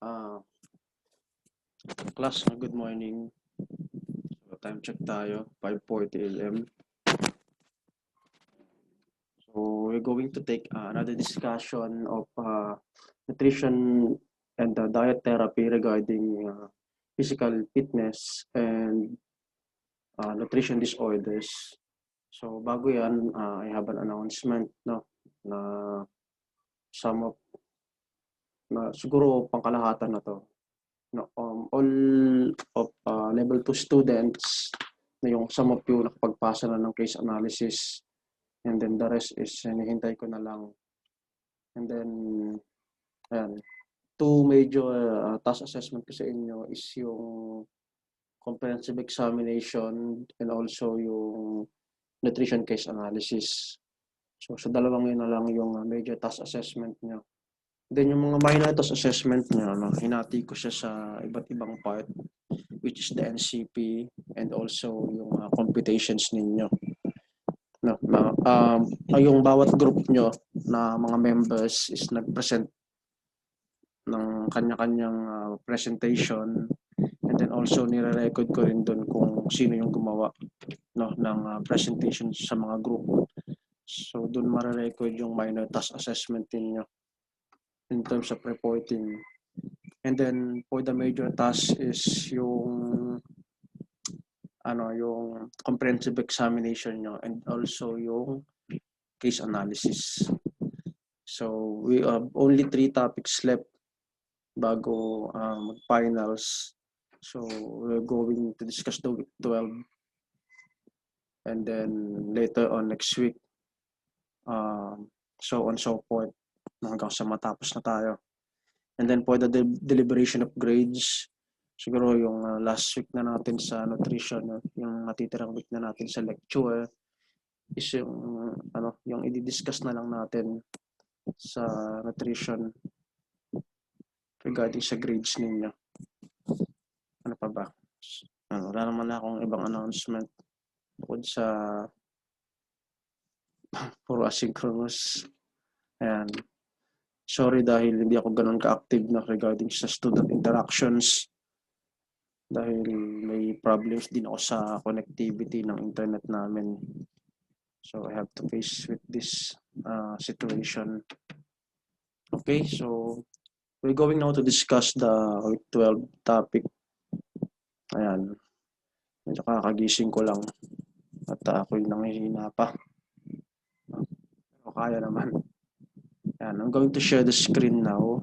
Ah, Class, good morning. So, time check tayo, 5:40 AM. So, we're going to take another discussion of nutrition and diet therapy regarding physical fitness and nutrition disorders. So, bago yan, I have an announcement, no, na some of, siguro pangkalahatan na to. No, all of level 2 students na yung some of you nakapagpasa na ng case analysis, and then the rest is hinihintay ko na lang. And then ayan, two major task assessment ko sa inyo is yung comprehensive examination and also yung nutrition case analysis. So sa dalawang yun na lang yung major task assessment nyo. Then yung mga minor task assessment nyo, hinati ko siya sa iba't ibang part, which is the NCP and also yung computations ninyo. No, yung bawat group nyo na mga members is nag-present ng kanya-kanyang presentation, and then also nire-record ko rin doon kung sino yung gumawa, no, ng presentation sa mga group. So doon mare-record yung minor task assessment niyo in terms of reporting. And then for the major task is yung yung comprehensive examination nyo and also yung case analysis. So we have only 3 topics left bago mag-finals. So we're going to discuss the week 12, and then later on next week, so on so forth, hanggang sa matapos na tayo. And then for the deliberation of grades, siguro yung last week na natin sa nutrition, yung natitirang week na natin sa lecture, is yung i-discuss na lang natin sa nutrition regarding sa grades ninyo. Ano pa ba? Wala naman akong ibang announcement bukod sa puro asynchronous. Ayan. Sorry dahil hindi ako ganun ka-active na regarding sa student interactions, dahil may problems din ako sa connectivity ng internet namin. So I have to face with this situation. Okay, so we're going now to discuss the week 12 topic. Ayan. Medyo kakagising ko lang at ako'y nanghihina pa. Pero kaya naman. Ayan, I'm going to share the screen now.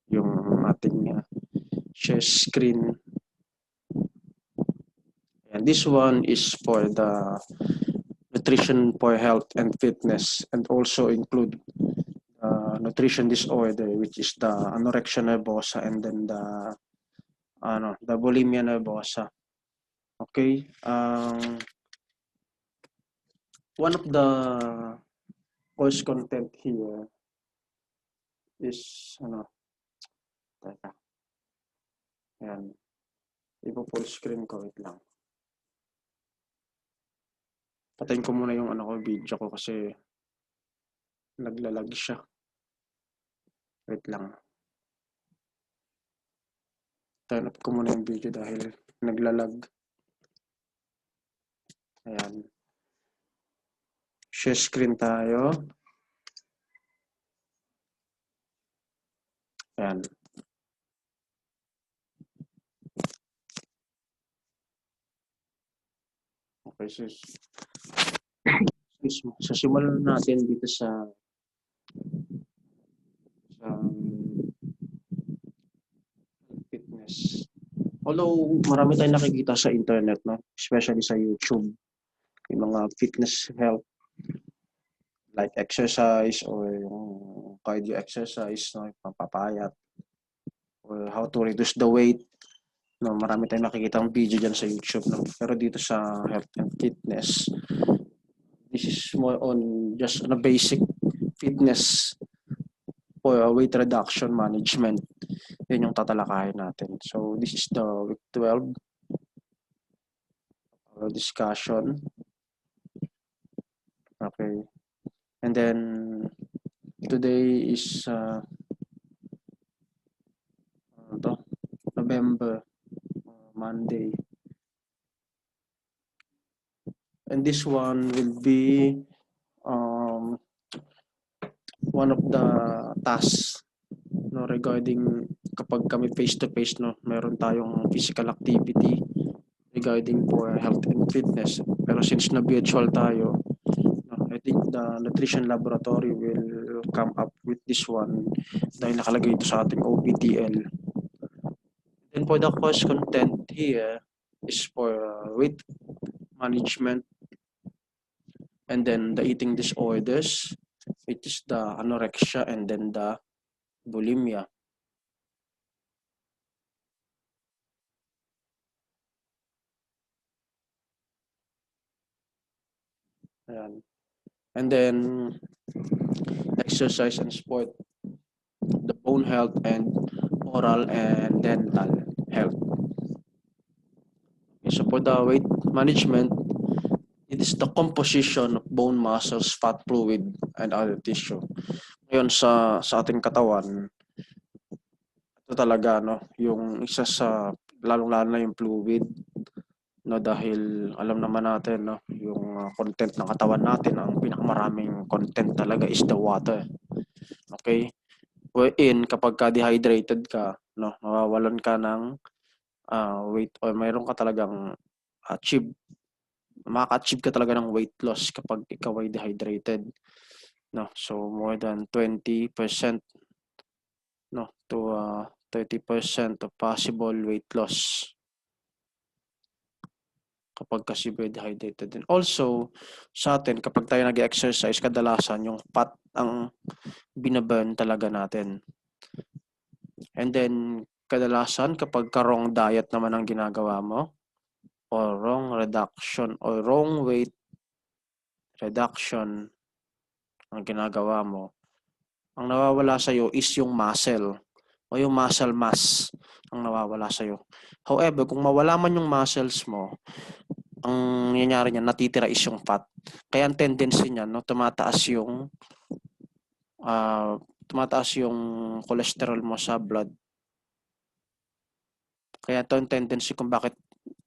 Yung ating share screen. And this one is for the nutrition for health and fitness, and also include nutrition disorder, which is the anorexia nervosa and then the bulimia nervosa. Okay. One of the course content here is teka. Ayan. Ipo-full screen ko, wait lang. Patayin ko muna yung video ko kasi naglalag siya. Wait lang. Turn up ko muna yung video dahil naglalag. Ayan. Share screen tayo. Ayan. Okay, so simulan natin dito sa fitness. Although marami tayong nakikita sa internet, no? Especially sa YouTube, yung mga fitness health like exercise or yung cardio exercise, no? Pampapayat, or how to reduce the weight. No, marami tayong nakikita ang video dyan sa YouTube, no? Pero dito sa health and fitness, this is more on just a basic fitness for weight reduction management. Yun yung tatalakayin natin. So this is the week 12 discussion. Okay. And then today is ano to? November, Monday. And this one will be one of the tasks, no, regarding kapag kami face to face, no, meron tayong physical activity regarding for health and fitness. Pero since na virtual tayo, no, I think the nutrition laboratory will come up with this one dahil nakalagay ito sa ating OPTL. Then for the course content here is for weight management, and then the eating disorders, it is the anorexia, and then the bulimia. Ayan. And then exercise and sport, the bone health, and oral and dental health. Okay, so for the weight management, it is the composition of bone, muscles, fat, fluid, and other tissue. Ngayon sa ating katawan, ito talaga, no, yung isa sa lalong-lalo na yung fluid, no, dahil alam naman natin, no, yung content ng katawan natin, ang pinakamaraming content talaga is the water. Okay? Wherein kapag ka dehydrated ka, no, mawawalan ka ng weight, or mayroon ka talagang makaka-achieve ka talaga ng weight loss kapag ikaw ay dehydrated, no. So more than 20%, no, to 30% of possible weight loss kapag kasi dehydrated din. Also, sa atin, kapag tayo nag-exercise, kadalasan yung fat ang binaburn talaga natin. And then, kadalasan kapag wrong diet naman ang ginagawa mo, or wrong reduction, or wrong weight reduction ang ginagawa mo, ang nawawala sa'yo is yung muscle, o yung muscle mass ang nawawala sa'yo. However, kung mawala man yung muscles mo, ang nangyayari niyan, natitira is yung fat. Kaya ang tendency niyan, no, tumataas yung cholesterol mo sa blood. Kaya ito yung tendency kung bakit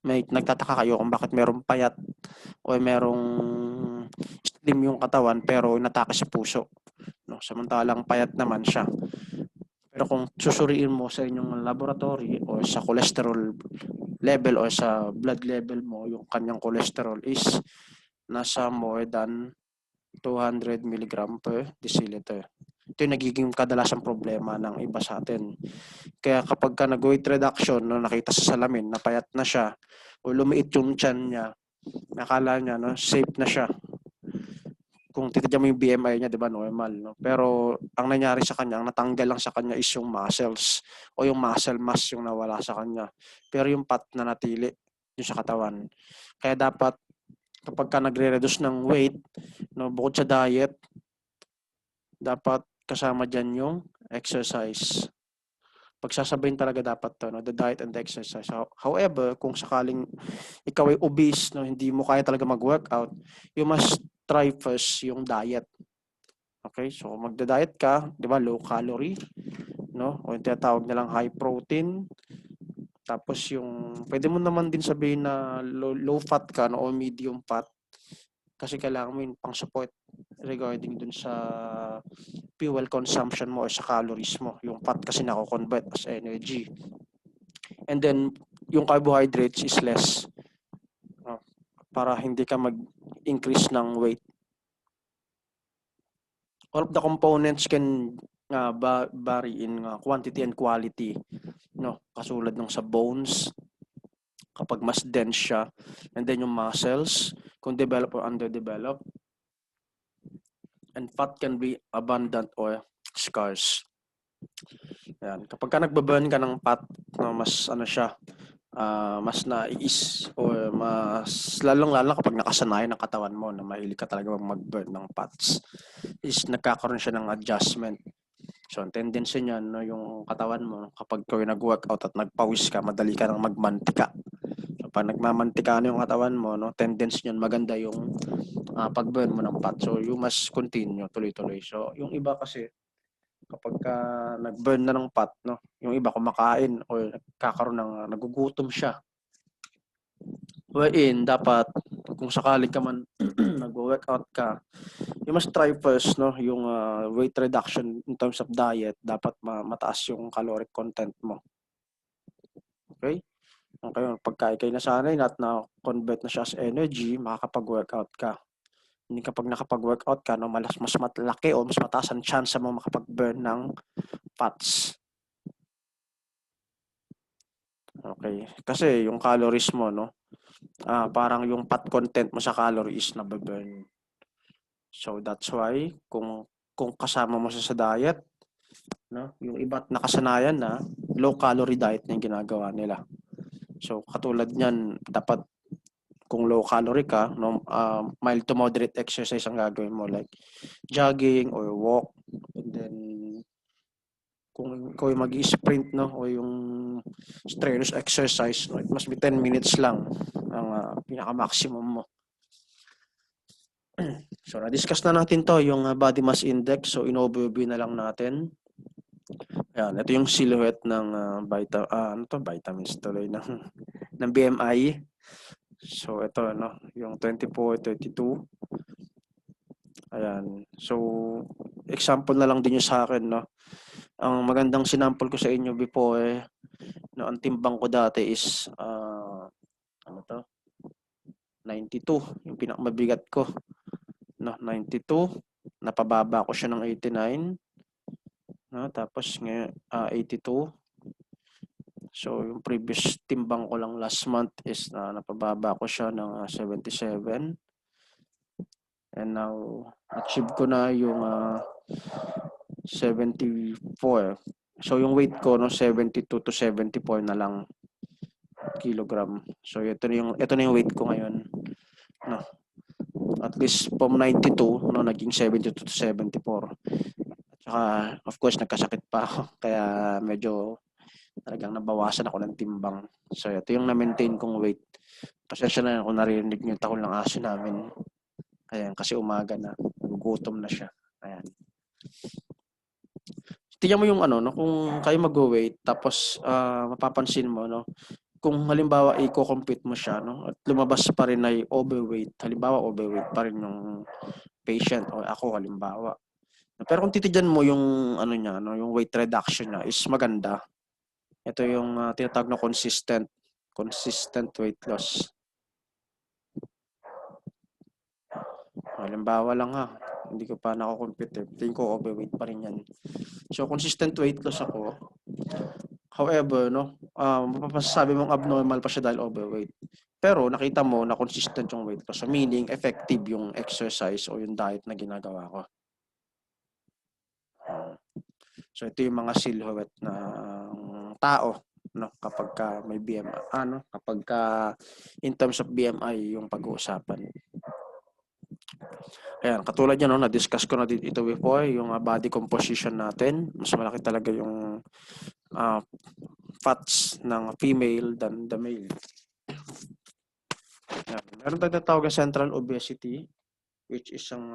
may nagtataka kayo kung bakit merong payat o merong slim yung katawan pero inatake sa puso, no, samantalang payat naman siya. Pero kung susuriin mo sa inyong laboratory o sa cholesterol level o sa blood level mo, yung kanyang cholesterol is nasa more than 200 mg per deciliter. Ito yung nagiging kadalasang problema ng iba sa atin. Kaya kapag ka nag-weight reduction, no, nakita sa salamin, napayat na siya, o lumiit yung tiyan niya, nakala niya, no, safe na siya. Kung titignan mo yung BMI niya, di ba, normal, no? Pero ang nangyari sa kanya, ang natanggal lang sa kanya is yung muscles o yung muscle mass yung nawala sa kanya. Pero yung fat na natili yung sa katawan. Kaya dapat kapag ka nagre-reduce ng weight, no, bukod sa diet, dapat kasama dyan yung exercise. Pagsasabayin talaga dapat to, no, the diet and the exercise. However, kung sakaling ikaw ay obese, no, hindi mo kaya talaga mag-workout, you must try first yung diet. Okay? So magda-diet ka, 'di ba, low calorie, no? O yung tinatawag nilang high protein. Tapos yung pwede mo naman din sabihin na low fat ka, no, o medium fat, kasi kailangan mo yung pang-support regarding dun sa fuel consumption mo or sa calories mo. Yung fat kasi nako-convert as energy. And then, yung carbohydrates is less, no, para hindi ka mag-increase ng weight. All of the components can vary in quantity and quality, no, kasulad ng sa bones, kapag mas dense siya, and then yung muscles, kung developed or underdeveloped, and fat can be abundant or scarce. Ayan. Kapag ka nagbaburn ka ng fat, mas ano siya, mas nais or mas lalong-lalo kapag nakasanayan ng katawan mo na mahilig ka talaga mag-burn ng fats, is nagkakaroon siya ng adjustment. So, ang tendency niyan, no, yung katawan mo, kapag ikaw nag-workout at nagpawis ka, madali ka nang magmantika. So, pag nagmamantika na yung katawan mo, no, tendency niyan maganda yung pag-burn mo ng fat. So, you must continue, tuloy-tuloy. So, yung iba kasi, kapag nag-burn na ng fat, no, yung iba kumakain or nagkakaroon ng nagugutom siya. Wherein, dapat, kung sakali ka man nag-workout ka, you must try first, no, yung weight reduction in terms of diet. Dapat mataas yung caloric content mo. Okay? Okay, pagka ikay nasanay at na-convert na siya as energy, makakapag-workout ka. Hindi kapag nakapag-workout ka, no, mas malaki o mas mataas ang chance mo makapag-burn ng fats. Okay. Kasi yung calories mo, no, parang yung fat content mo sa calories na burn. So that's why kung kasama mo sa diet, no, yung iba't nakasanayan na low calorie diet na yung ginagawa nila. So katulad niyan, dapat kung low calorie ka, no, mild to moderate exercise ang gagawin mo, like jogging or walk. And then kung ikaw yung mag-i-sprint, no, o yung strenuous exercise, no, it must be 10 minutes lang ang pinaka-maximum mo. So, na-discuss na natin to, yung body mass index. So, in-overview na lang natin. Ayan, ito yung silhouette ng vitamins tuloy ng BMI. So, ito, no, yung 24, 32. Ayan. So, example na lang din yung sa akin, no. Ang magandang sinample ko sa inyo before, no, ang timbang ko dati is, 92. Yung pinakamabigat ko. No, 92. Napababa ko siya ng 89. No, tapos ngayon, 82. So, yung previous timbang ko lang last month is napababa ko siya ng 77. And now, achieve ko na yung 74. So, yung weight ko, no, 72 to 74 na lang kilogram. So, ito na yung weight ko ngayon. No. At least from 92, no, naging 72 to 74. At saka, of course, nagkasakit pa ako. Kaya medyo talagang nabawasan ako ng timbang. So, ito yung na-maintain kong weight. Pasensya na kung narinig niyo yung tahol ng aso namin. Ayan, kasi umaga na. Gugutom na siya. Ayan. Tingnan mo yung no, kung kayo mag-weight, tapos mapapansin mo, no, kung halimbawa i-compute mo siya, no, at lumabas pa rin ay overweight, halimbawa overweight pa rin yung patient o ako halimbawa. Pero kung titignan mo yung niya, no, yung weight reduction niya is maganda. Ito yung tinatawag na consistent weight loss. Halimbawa lang hindi ko pa nako-compute. Tingin ko overweight pa rin yan. So consistent weight loss ako. However, no, mapapasabi mong abnormal pa siya dahil overweight. Pero nakita mo na consistent yung weight loss. So meaning effective yung exercise o yung diet na ginagawa ko. So ito yung mga silhouette na tao, no, kapag may BMI, kapag in terms of BMI yung pag-uusapan. Ayan, katulad yan, no, na-discuss ko na ito before, yung body composition natin. Mas malaki talaga yung fats ng female than the male. Ayan. Meron tayong tinatawag na central obesity, which is ang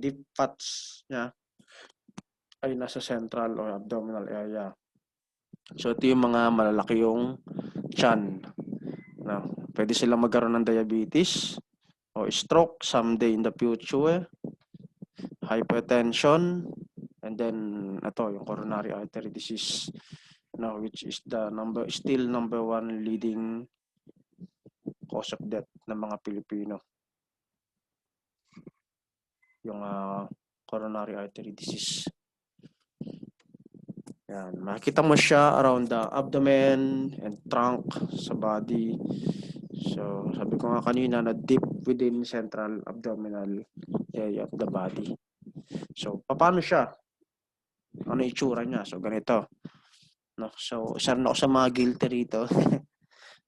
deep fats niya ay nasa central or abdominal area. So, ito yung mga malalaki yung tiyan. No? Pwede silang magkaroon ng diabetes o stroke someday in the future, hypertension, and then ito yung coronary artery disease, no, which is the still number 1 leading cause of death ng mga Pilipino. Yung coronary artery disease. Yan, makikita mo siya around the abdomen and trunk sa body. So, sabi ko nga kanina na deep within central abdominal area of the body. So, paano siya? Ano itsura niya? So, ganito. No? So, isa rin ako sa mga guilty rito.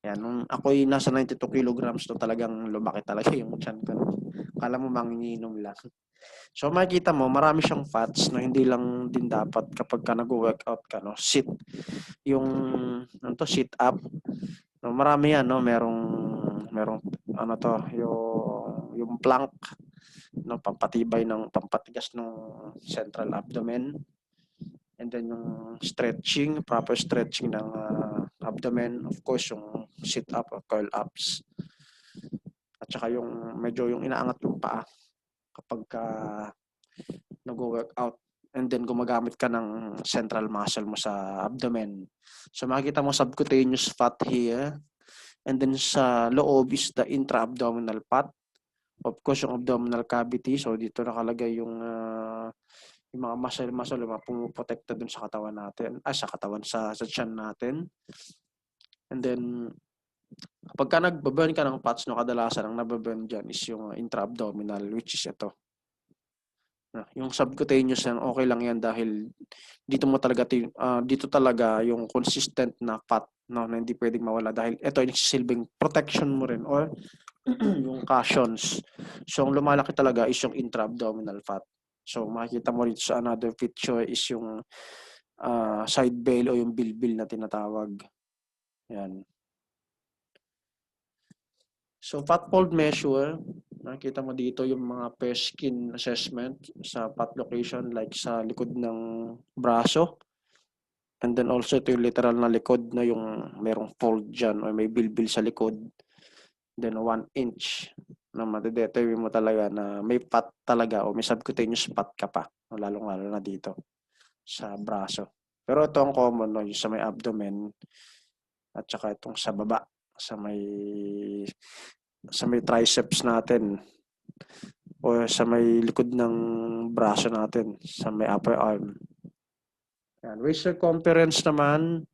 Yan, nung ako'y nasa 92 kilograms, to talagang lumaki talaga yung tiyan ko. Kala mo manginginom lang. So makikita mo, marami siyang fats, no, hindi lang din dapat kapag ka nag-workout ka, no, sit up, No, marami yan, no? Merong ano to, yung plank, no, pampatigas ng central abdomen. And then yung stretching, proper stretching ng abdomen. Of course, yung sit-up or curl-ups. At saka yung medyo yung inaangat yung paa kapag nag-workout. And then gumagamit ka ng central muscle mo sa abdomen. So makikita mo subcutaneous fat here. And then sa loob is the intra-abdominal fat. Of course, yung abdominal cavity. So dito nakalagay yung mga muscle, yung mga pumuprotekta dun sa katawan natin. Sa katawan, sa tiyan natin. And then, kapag ka nagbaburn ka ng fats, no, kadalasan ang nababurn dyan is yung intra-abdominal, which is ito. Yung subcutaneous yan, okay lang yan dahil dito talaga yung consistent na fat, no, na hindi pwedeng mawala dahil ito ay nagsisilbing protection mo rin or yung cushions. So, ang lumalaki talaga is yung intra-abdominal fat. So, makikita mo rin sa another picture is yung side bail o yung bilbil na tinatawag. Yan. So, fat fold measure, nakikita mo dito yung mga per skin assessment sa fat location like sa likod ng braso. And then also ito yung literal na likod na yung merong fold dyan o may bilbil sa likod. Then 1 inch na madedetermine mo talaga na may fat talaga o may subcutaneous fat ka pa. Lalong-lalo na dito sa braso. Pero ito ang common, no, yung sa may abdomen at saka itong sa baba, sa may triceps natin o sa may likod ng braso natin, sa may upper arm. Yan. Waist circumference naman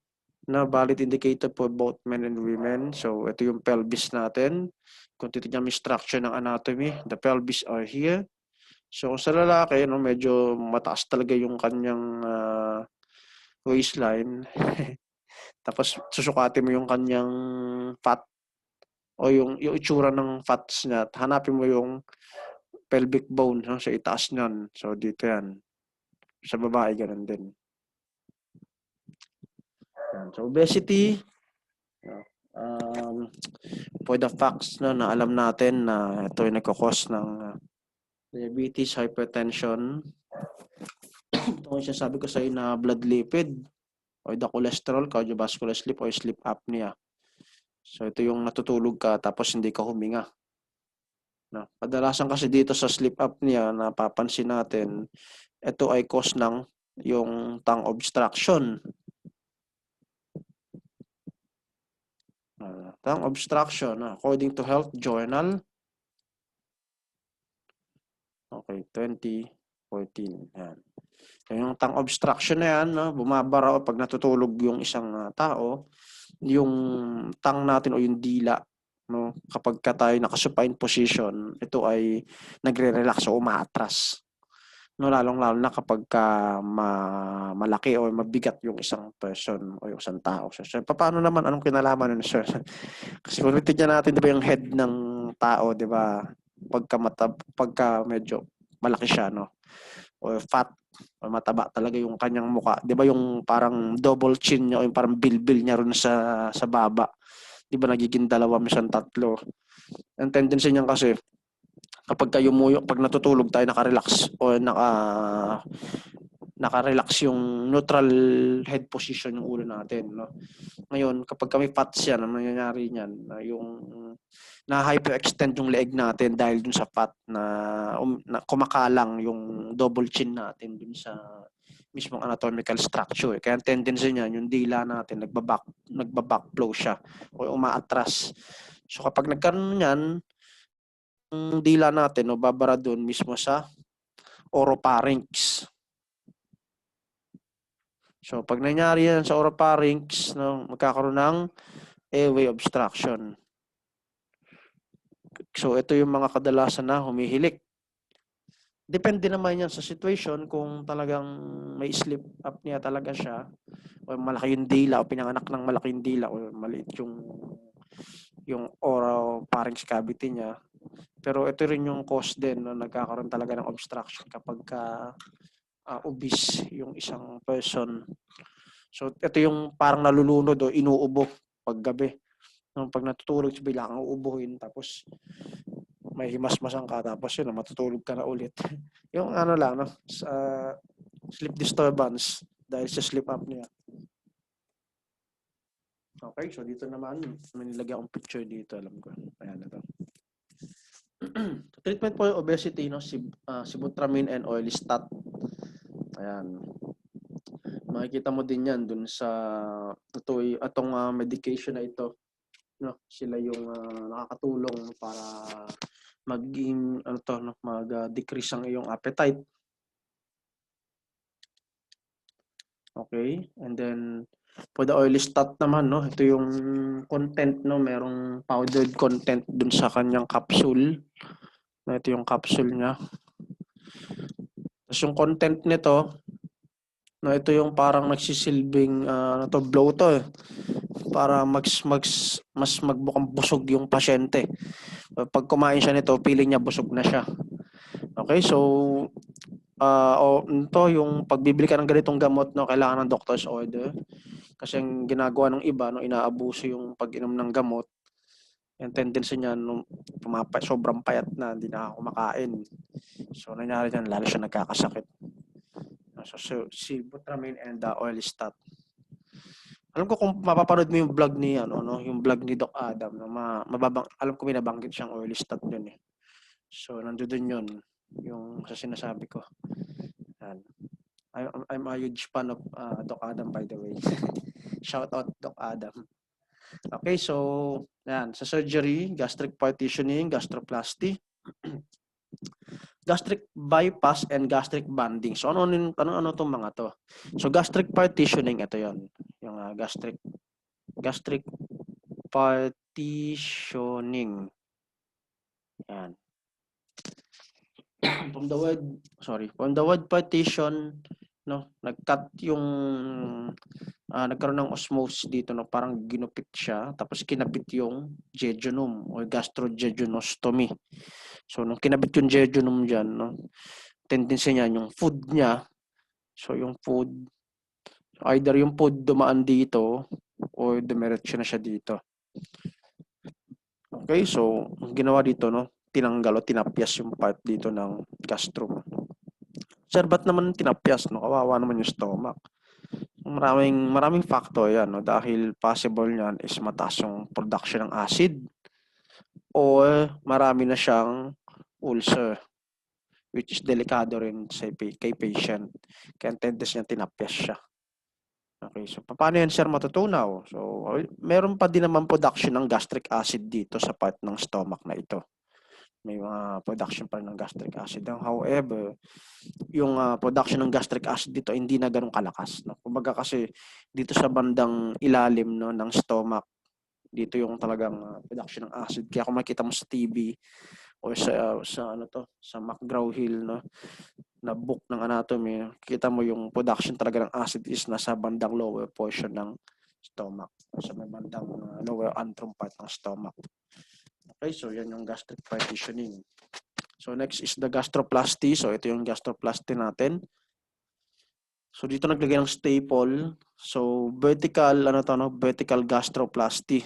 na valid indicator for both men and women. So, ito yung pelvis natin. Kung titignan mo yung structure ng anatomy, the pelvis are here. So, sa lalaki, no, medyo mataas talaga yung kanyang waistline. Tapos, susukatin mo yung kanyang fat o yung itsura ng fats niya. Hanapin mo yung pelvic bone, no, sa itaas niyan. So, dito yan. Sa babae, ganun din. So, obesity, for the facts na alam natin na ito ay nagkakos ng diabetes, hypertension. Ito yung sinasabi ko sa iyo na blood lipid or the cholesterol, cardiovascular sleep or sleep apnea. So ito yung natutulog ka tapos hindi ka huminga. Kadalasan kasi dito sa sleep apnea napapansin natin, ito ay cause ng yung tongue obstruction. Tongue obstruction, according to Health Journal, okay, 2014. Yan. So, yung tongue obstruction na yan, bumabara o pag natutulog yung isang tao, yung tongue natin o yung dila, no, kapag tayo nakasupine position, ito ay nagre-relax o umaatras. No, lalong-lalo na kapag malaki o mabigat yung isang person o yung isang tao. So, paano naman, anong kinalaman nun, sir? Kasi kung tignan natin, di ba, yung head ng tao, di ba, pagka medyo malaki siya, no? O fat, o mataba talaga yung kanyang muka. Di ba yung parang double chin niya o yung parang bilbil niya rin sa baba. Di ba nagiging dalawa, minsan tatlo. Ang tendency niyan kasi, kapag pag natutulog tayo, naka-relax o naka-relax yung neutral head position yung ulo natin, no? Ngayon, kapag kami fats yan, ang nangyayari niyan, yung na-hyperextend yung leeg natin dahil dun sa fat na kumakalang yung double chin natin dun sa mismong anatomical structure. Kaya ang tendency niyan, yung dila natin, nagbaback flow siya o umaatras. So kapag nagkaroon niyan, yung dila natin, no, babara dun mismo sa oropharynx. So pag nangyari yan sa oropharynx, no, magkakaroon ng airway obstruction. So ito yung mga kadalasan na humihilik. Depende naman yan sa situation kung talagang may sleep apnea talaga siya o malaki yung dila o pinanganak ng malaking dila o maliit yung oropharynx cavity niya. Pero ito rin yung cause din na nagkakaroon talaga ng obstruction kapag obese yung isang person. So ito yung parang nalulunod o inuubo paggabi. Pag natutulog, bigla kang uubuhin, tapos may himasmasan ka, tapos yun, matutulog ka na ulit. Yung ano lang, no? Sa sleep disturbance dahil sa sleep apnea. Okay, so dito naman, may nilagay akong picture dito, alam ko. Ayan na to. Treatment for obesity, no? Sibutramine and orlistat. Ayan. Makikita mo din yan dun sa itong medication na ito. No? Sila yung nakakatulong para maging mag-decrease ang iyong appetite. Okay? And then for the orlistat naman, no, ito yung content, no, merong powdered content dun sa kanyang capsule. Ito yung capsule niya. Tapos yung content nito, no, ito yung parang nagsisilbing blow to para mas magbukang busog yung pasyente. Pag kumain siya nito, feeling niya busog na siya. Okay, so ito yung pagbibili ka ng ganitong gamot, no, kailangan ng doctor's order. Kasi ang ginagawa ng iba, no, inaabuso yung pag-inom ng gamot. Yung tendency niya, no, sobrang payat na, hindi na kumakain. So, nangyari yan, lalo siya nagkakasakit. So, sibutramine and orlistat. Alam ko kung mapapanood mo yung vlog ni yung vlog ni Doc Adam, no, alam ko binabanggit siyang orlistat dun eh. So, nandoon yun, yung sa sinasabi ko. Yan. I'm a huge fan of Doc Adam, by the way. Shout out Doc Adam. Okay, so yan, sa surgery, gastric partitioning, gastroplasty, gastric bypass and gastric banding. So ano tong mga to? So gastric partitioning, ito 'yon, yung gastric partitioning. Yan. From the word partition, no, nagcut yung nagkaroon ng osmosis dito, no, parang ginupit siya, tapos kinabit yung jejunum o gastrojejunostomy. So nung kinabit yung jejunum diyan, no, tendency niya yung food niya. So yung food, either yung food dumaan dito or dumiretso na siya dito. Okay, so ang ginawa dito, no, tinanggal o tinapyas yung part dito ng gastrum. Sir, ba't naman tinapyas, no? Kawawa naman yung stomach. Maraming factor yan, no? Dahil possible yan is mataas yung production ng acid or marami na siyang ulcer, which is delikado rin kay patient. Kaya tendency niya tinapyas siya. Okay, so paano yan, sir, matutunaw? So, meron pa din naman production ng gastric acid dito sa part ng stomach na ito. May mga production pa rin ng gastric acid. However, yung production ng gastric acid dito hindi na ganun kalakas. No? Kumbaga kasi dito sa bandang ilalim, no, ng stomach, dito yung talagang production ng acid. Kaya kung makita mo sa TV o sa McGraw-Hill, no, na book ng anatomy, kita mo yung production talaga ng acid is nasa bandang lower portion ng stomach. Sa may bandang lower antrum part ng stomach. Okay, so yan yung gastric partitioning. So next is the gastroplasty. So ito yung gastroplasty natin. So dito naglagay ng staple. So vertical vertical gastroplasty.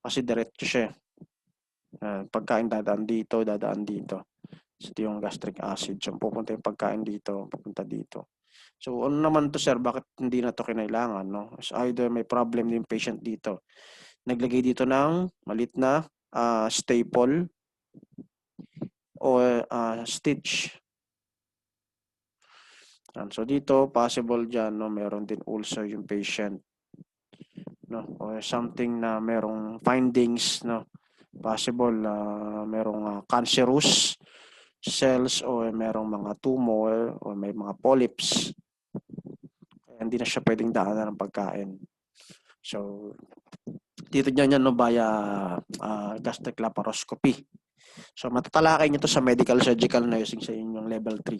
Kasi diretso siya. Pagkain dadaan dito. So ito yung gastric acid. So pupunta yung pagkain dito, pupunta dito. So ano naman to, sir? Bakit hindi na to kinailangan, no? So either may problem yung patient dito. Naglagay dito ng malit na staple or stitch. So dito possible diyan, no, meron din ulcer yung patient, no, or something na merong findings, no, possible merong cancerous cells or merong mga tumor or may mga polyps. Kaya hindi na siya pwedeng daanan ng pagkain. So dito niyan, no, via gastric laparoscopy. So matatalakay niyo to sa medical surgical nursing sa inyong level 3.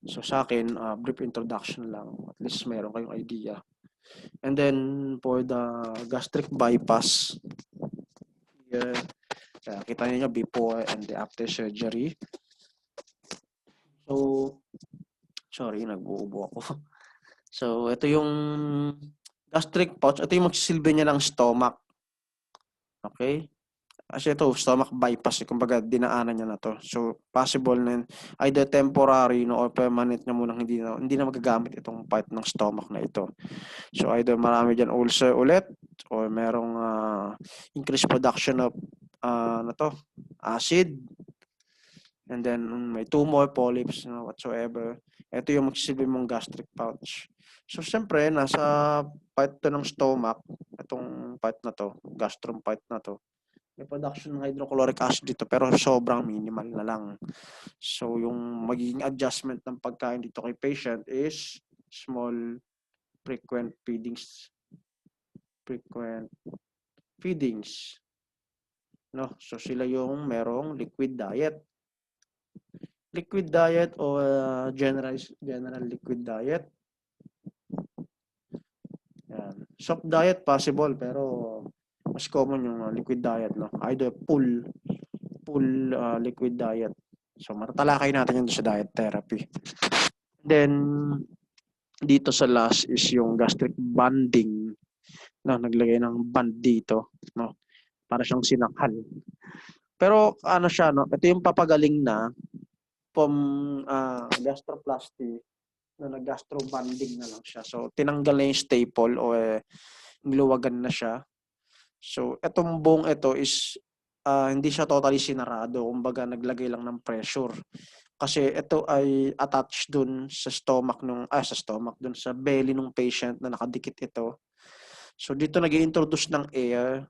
So sa akin, brief introduction lang. At least meron kayong idea. And then for the gastric bypass, here, kita niyo before and after surgery. So, sorry, nag-uubo ako. So, ito yung gastric pouch. Ito yung magsisilbi niya ng stomach. Okay? Kasi ito, stomach bypass, kumbaga dinaanan niya na to. So, possible na either temporary no, or permanent na munang hindi na magagamit itong part ng stomach na ito. So, either marami dyan ulcer ulit or merong increased production of acid, and then may tumor, polyps, whatsoever. Ito yung magsisilbi mong gastric pouch. So, siyempre, nasa part to ng stomach, itong part na to, gastrum part na to, may production ng hydrochloric acid dito pero sobrang minimal na lang. So, yung magiging adjustment ng pagkain dito kay patient is small frequent feedings. No? So, sila yung merong liquid diet. Liquid diet o general liquid diet. Yan. Soft diet possible pero mas common yung liquid diet, no? Either full liquid diet. So matatalakay natin yun sa diet therapy. Then dito sa last is yung gastric banding. No, naglagay ng band dito, no? Para siyang sinakal. Pero ano siya, no? Ito yung papagaling na from gastroplasty na nag-gastro banding na lang siya. So tinanggal na yung staple o niluwagan na siya. So etong buong ito is hindi siya totally sinarado, kumbaga naglagay lang ng pressure. Kasi ito ay attached dun sa stomach dun sa belly ng patient na nakadikit ito. So dito nag-i-introduce ng air,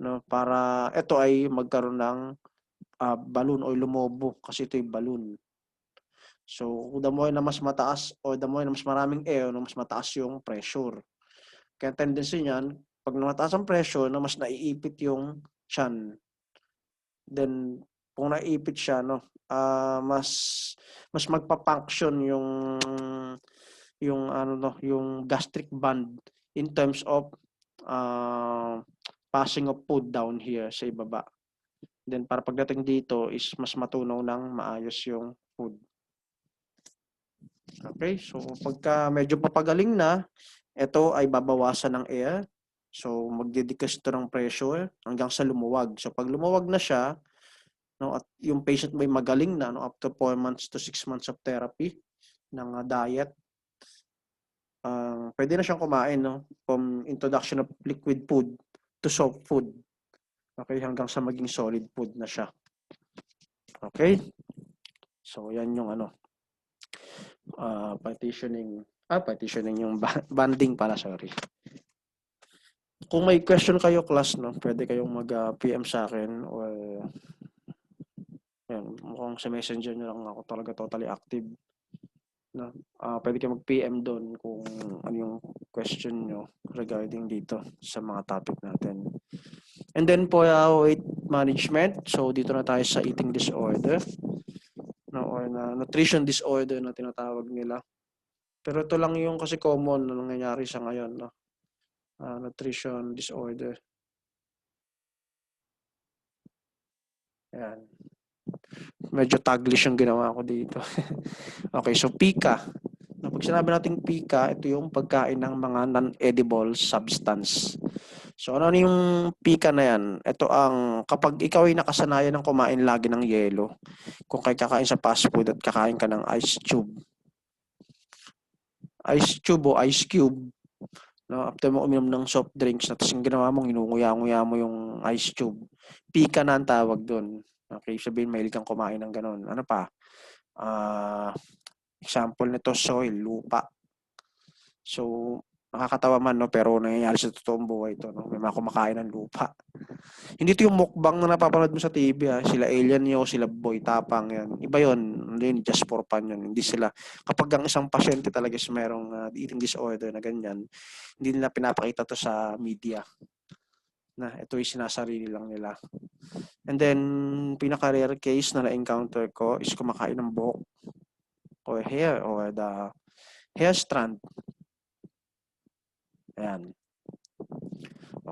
no, para ito ay magkaroon ng balloon o lumobo kasi ito yung balloon. So the more na mas mataas o the more na mas maraming air, no, mas mataas yung pressure. Kaya tendency niyan, pag mataas ang pressure, na mas naiipit yung tiyan. Then kung naiipit siya, no, mas magpa-function yung gastric band in terms of passing of food down here sa ibaba. Then para pagdating dito is mas matunaw ng maayos yung food. Okay, so pagka medyo papagaling na, ito ay babawasan ng air. So magdidecrease ito ng pressure hanggang sa lumuwag. So pag lumuwag na siya, no, at yung patient may magaling na, no, after 4 months to 6 months of therapy ng diet, pwede na siyang kumain, no, from introduction of liquid food to soft food. Okay, hanggang sa maging solid food na siya. Okay? So yan yung partitioning yung banding pala, sorry. Kung may question kayo, class, no, pwede kayong mag-PM sa akin or yan, mukhang sa messenger nyo lang ako talaga totally active. No? Pwede kayo mag-PM doon kung ano yung question nyo regarding dito sa mga topic natin. And then po, weight management. So dito na tayo sa eating disorder, no, or nutrition disorder na tinatawag nila. Pero ito lang yung kasi common na nangyayari sa ngayon, no? Nutrition disorder. Ayan. Medyo taglish yung ginawa ko dito. Okay, so PICA. Pag sinabi natin PICA, ito yung pagkain ng mga non-edible substance. So ano yung PICA na yan? Ito ang kapag ikaw ay nakasanayan ng kumain lagi ng yelo, kung kayo kakain sa fast food at kakain ka ng ice tube o ice cube, no, after mo uminom ng soft drinks, tapos yung ginawa mo, inunguya-nguya mo yung ice tube, PICA na ang tawag doon. Okay, sabihin mahilig kang kumain ng ganun. Ano pa? Example nito, soil, lupa. So, nakakatawa man, no, pero nangyayari sa totoong buhay ito, no? May mga kumakain ng lupa. Hindi ito yung mukbang na napapanood mo sa TV, sila Alien yo, sila Boy Tapang, yan. Iba yun, just for fun yun. Hindi sila, kapag ang isang pasyente talaga is merong eating disorder na ganyan, hindi nila pinapakita to sa media. Na ito yung sinasarili lang nila. And then, pinaka-rare case na na-encounter ko is kumakain ng buhok or hair or the hair strand. Ayan.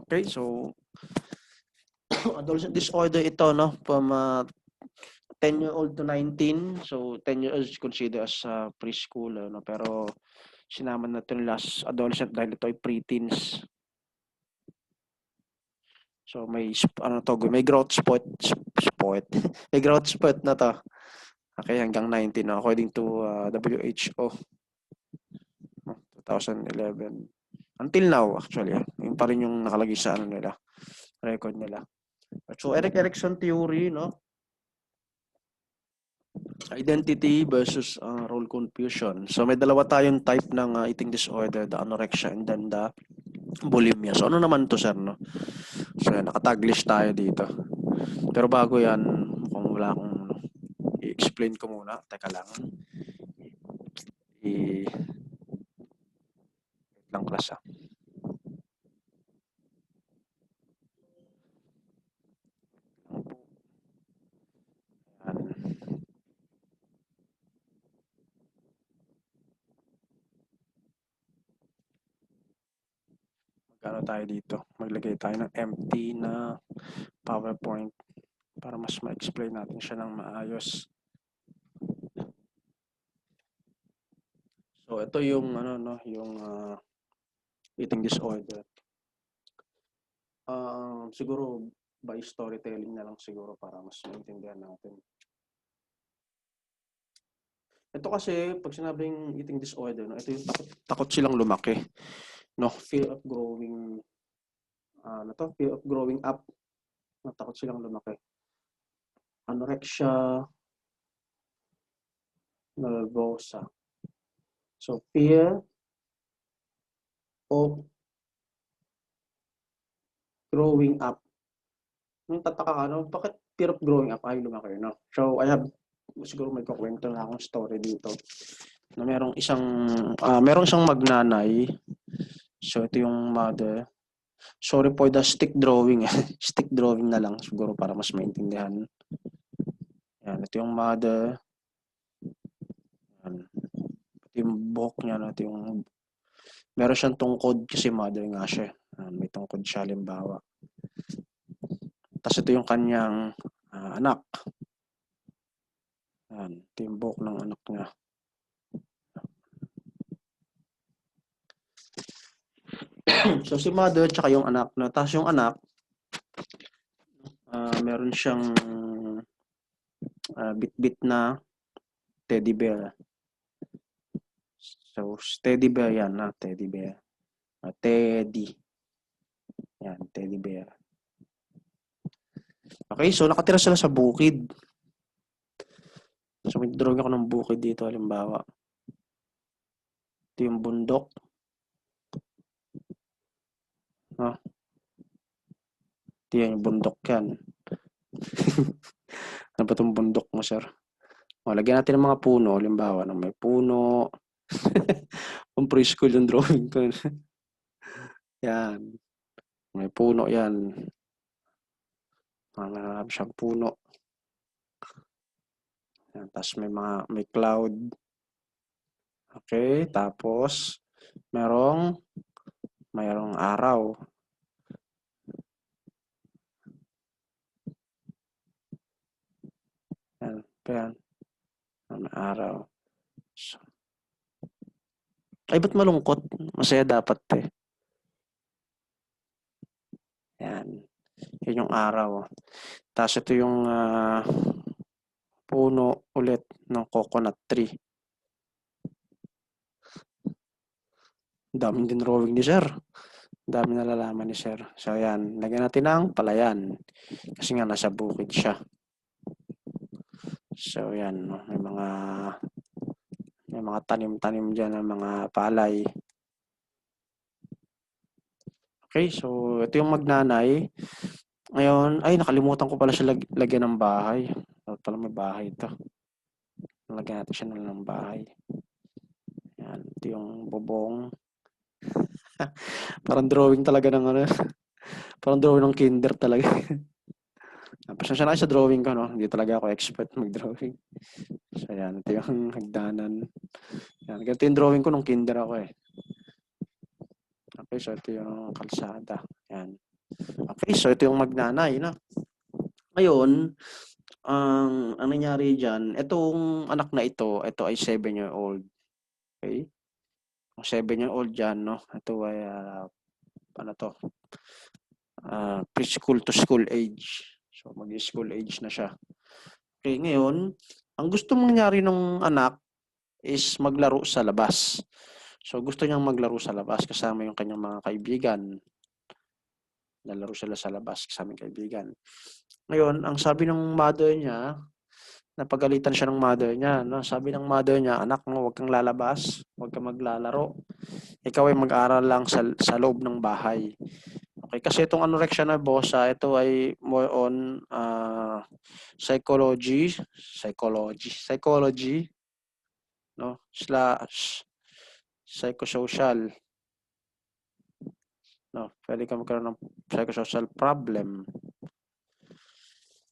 Okay, so adolescent disorder ito, no, from 10-year-old to 19. So 10-year-old is considered as preschooler, no, pero sinama natin last adolescent dahil ito ay preteens. So may may growth spot. May growth spot na to. Okay, hanggang 19 according to WHO 2011. Until now actually, yun pa rin yung nakalagay sa nila, record nila. So Erik Erikson theory, no? Identity versus role confusion. So may dalawa tayong type ng eating disorder, the anorexia and then the bulimia. So ano naman to, sir, no? So nakataglish tayo dito. Pero bago yan, mukhang wala akong i-explain ko muna. Teka lang. Wait lang, class ah. Magkano tayo dito? Maglagay tayo ng empty na PowerPoint para mas ma-explain natin siya ng maayos. So ito yung yung eating disorder. Siguro by storytelling na lang siguro para mas maintindihan natin. Ito kasi pag sinabing eating disorder, no, ito yung takot silang lumaki, no, fear of growing fear of growing up. No, takot silang lumaki. Anorexia nervosa. So fear of growing up. Nung tataka ka, no, bakit fear of growing up ay lumaki, no? So I have siguro may kukwento na akong story dito na merong isang magnanay. So ito yung mother. Sorry for the stick drawing. Stick drawing na lang siguro para mas maintindihan. Yan, ito yung mother. Yan. Ito yung buhok niya, no? Ito yung meron siyang tungkod kasi mother nga siya. May tungkod siya, halimbawa. Tapos ito yung kanyang anak. Yan, ito yung buhok ng anak niya. So si mother tsaka yung anak, no? Tapos yung anak meron siyang bit-bit na teddy bear. So teddy bear yan, teddy bear. Teddy. Yan, teddy bear. Okay, so nakatira sila sa bukid. So may drawing ako ng bukid dito, halimbawa. Ito yung bundok. Ito yung bundok yan. Ano ba itong bundok mo, sir? Lagyan natin ng mga puno, halimbawa, na may puno. Pang preschool yung drawing ko. Yan. May puno yan. Mga siyang puno. Yan. Tapos may cloud. Okay, tapos mayroong araw. Yan. May araw. So, ay, ba't malungkot? Masaya dapat eh. Yan. Yan yung araw. Tapos ito yung puno ulit ng coconut tree. Daming din drawing ni sir. Dami nalalaman ni sir. So yan, lagyan natin ng palayan. Kasi nga nasa bukid siya. So yan, may mga tanim-tanim dyan ng mga palay. Okay, so ito yung magnanay. Ngayon, ay nakalimutan ko pala siya lagyan ng bahay. Dapat pala may bahay ito. Lagyan natin siya ng bahay. Yan, ito yung bubong. Parang drawing talaga ng parang drawing ng kinder talaga. Pasensya na kayo sa drawing ko, no? Hindi talaga ako expert mag-drawing. So, yan. Ito yung hagdanan. Yan. Ganito yung drawing ko nung kinder ako eh. Okay, so ito yung kalsada. Yan. Okay, so ito yung magnanay, no? Ngayon, ang nangyari dyan, itong anak na ito ay 7-year-old. Okay? Ang 7-year-old dyan, no? Ito ay, preschool to school age. So, mag-school age na siya. Okay, ngayon, ang gusto mangyari ng anak is maglaro sa labas. So, gusto niyang maglaro sa labas kasama yung kanyang mga kaibigan. Lalaro sila sa labas kasama yung kaibigan. Ngayon, ang sabi ng mother niya, napagalitan siya ng mother niya. No? Sabi ng mother niya, anak mo, huwag kang lalabas, huwag kang maglalaro. Ikaw ay mag-aral lang sa loob ng bahay. Okay, kasi itong anorexia nervosa, ito ay more on psychology, no? Slash psychosocial. No, pwede ka magkaroon ng psychosocial problem.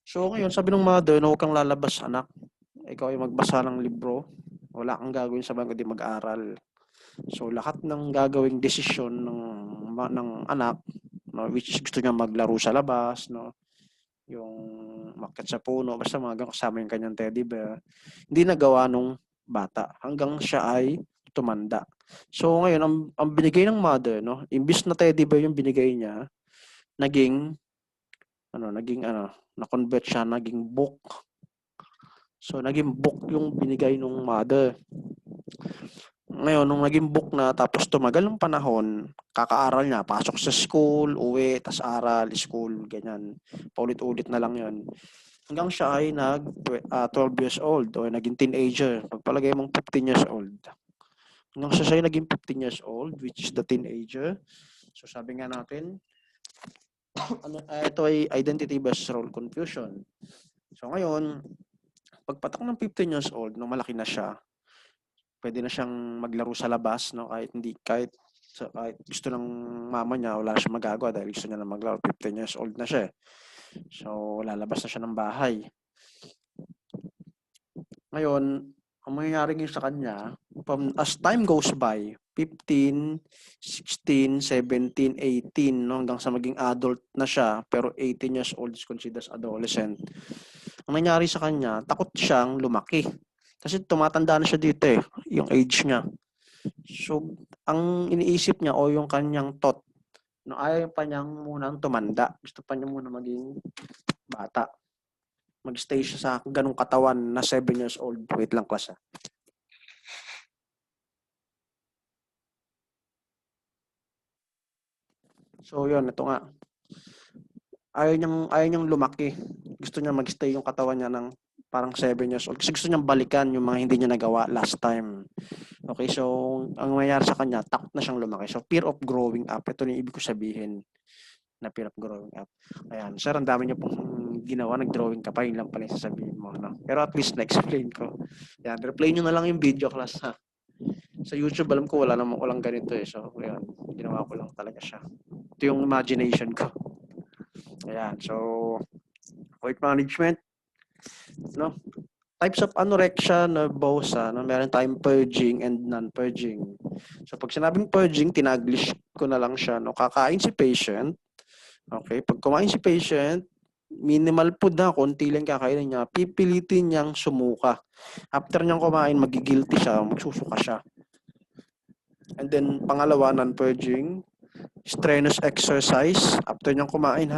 So ngayon, sabi ng mother, no, huwag kang lalabas, anak. Ikaw ay magbasa ng libro. Wala kang gagawin sa bago di mag-aral. So lahat ng gagawing desisyon ng anak, no, which is gusto niya maglaro sa labas, no, yung makyat sa puno, basta mga kasama yung kanyang teddy bear, hindi nagawa nung bata hanggang siya ay tumanda. So ngayon, ang binigay ng mother, no, imbis na teddy bear yung binigay niya, naging na-convert siya, naging book. So naging book yung binigay nung mother. Ngayon, nung naging book na, tapos tumagal ng panahon, kakaaral niya, pasok sa school, uwi, tas aral, school, ganyan. Paulit-ulit na lang yun. Hanggang siya ay 12 years old o naging teenager. Pagpalagay mong 15 years old. Hanggang siya ay naging 15 years old, which is the teenager. So sabi nga natin, ito ay identity-based role confusion. So ngayon, pagpatak ng 15 years old, nung malaki na siya, pwede na siyang maglaro sa labas, no? Kahit gusto ng mama niya, wala siyang magagawa dahil gusto niya na maglaro. 15 years old na siya. So, lalabas na siya ng bahay. Ngayon, ang mangyayari ngayon sa kanya, as time goes by, 15, 16, 17, 18, no? Hanggang sa maging adult na siya, pero 18 years old is considered as adolescent. Ang nangyari sa kanya, takot siyang lumaki. Kasi tumatanda na siya dito yung age niya. So, ang iniisip niya o yung kanyang thought, no, ayaw pa niyang munang tumanda. Gusto pa niya muna maging bata. Mag-stay siya sa ganung katawan na 7 years old. Wait lang, class. So, yun, ito nga. Ayaw niyang lumaki. Gusto niya mag-stay yung katawan niya ng parang 7 years old. Kasi gusto niyang balikan yung mga hindi niya nagawa last time. Okay, so ang nangyayari sa kanya, takot na siyang lumaki. So fear of growing up, ito yung ibig ko sabihin na fear of growing up. Ayan, sir, ang dami niyo pong ginawa, nag-drawing ka pa, yun lang pala yung sasabihin mo. No? Pero at least na-explain ko. Ayan, replay nyo na lang yung video class ha. Sa YouTube, alam ko walang ganito So, ayan, ginawa ko lang talaga siya. Ito yung imagination ko. Ayan, so weight management, no? Types of anorexia nervosa, no? Meron tayong purging and non-purging. So pag sinabing purging, tinaglish ko na lang siya, no? Kakain si patient. Okay, pag kumain si patient, minimal food na, konti lang kakainin niya, pipilitin niyang sumuka. After niyang kumain, magigilty siya, magsusuka siya. And then, pangalawa, non-purging, strenuous exercise. After niyang kumain,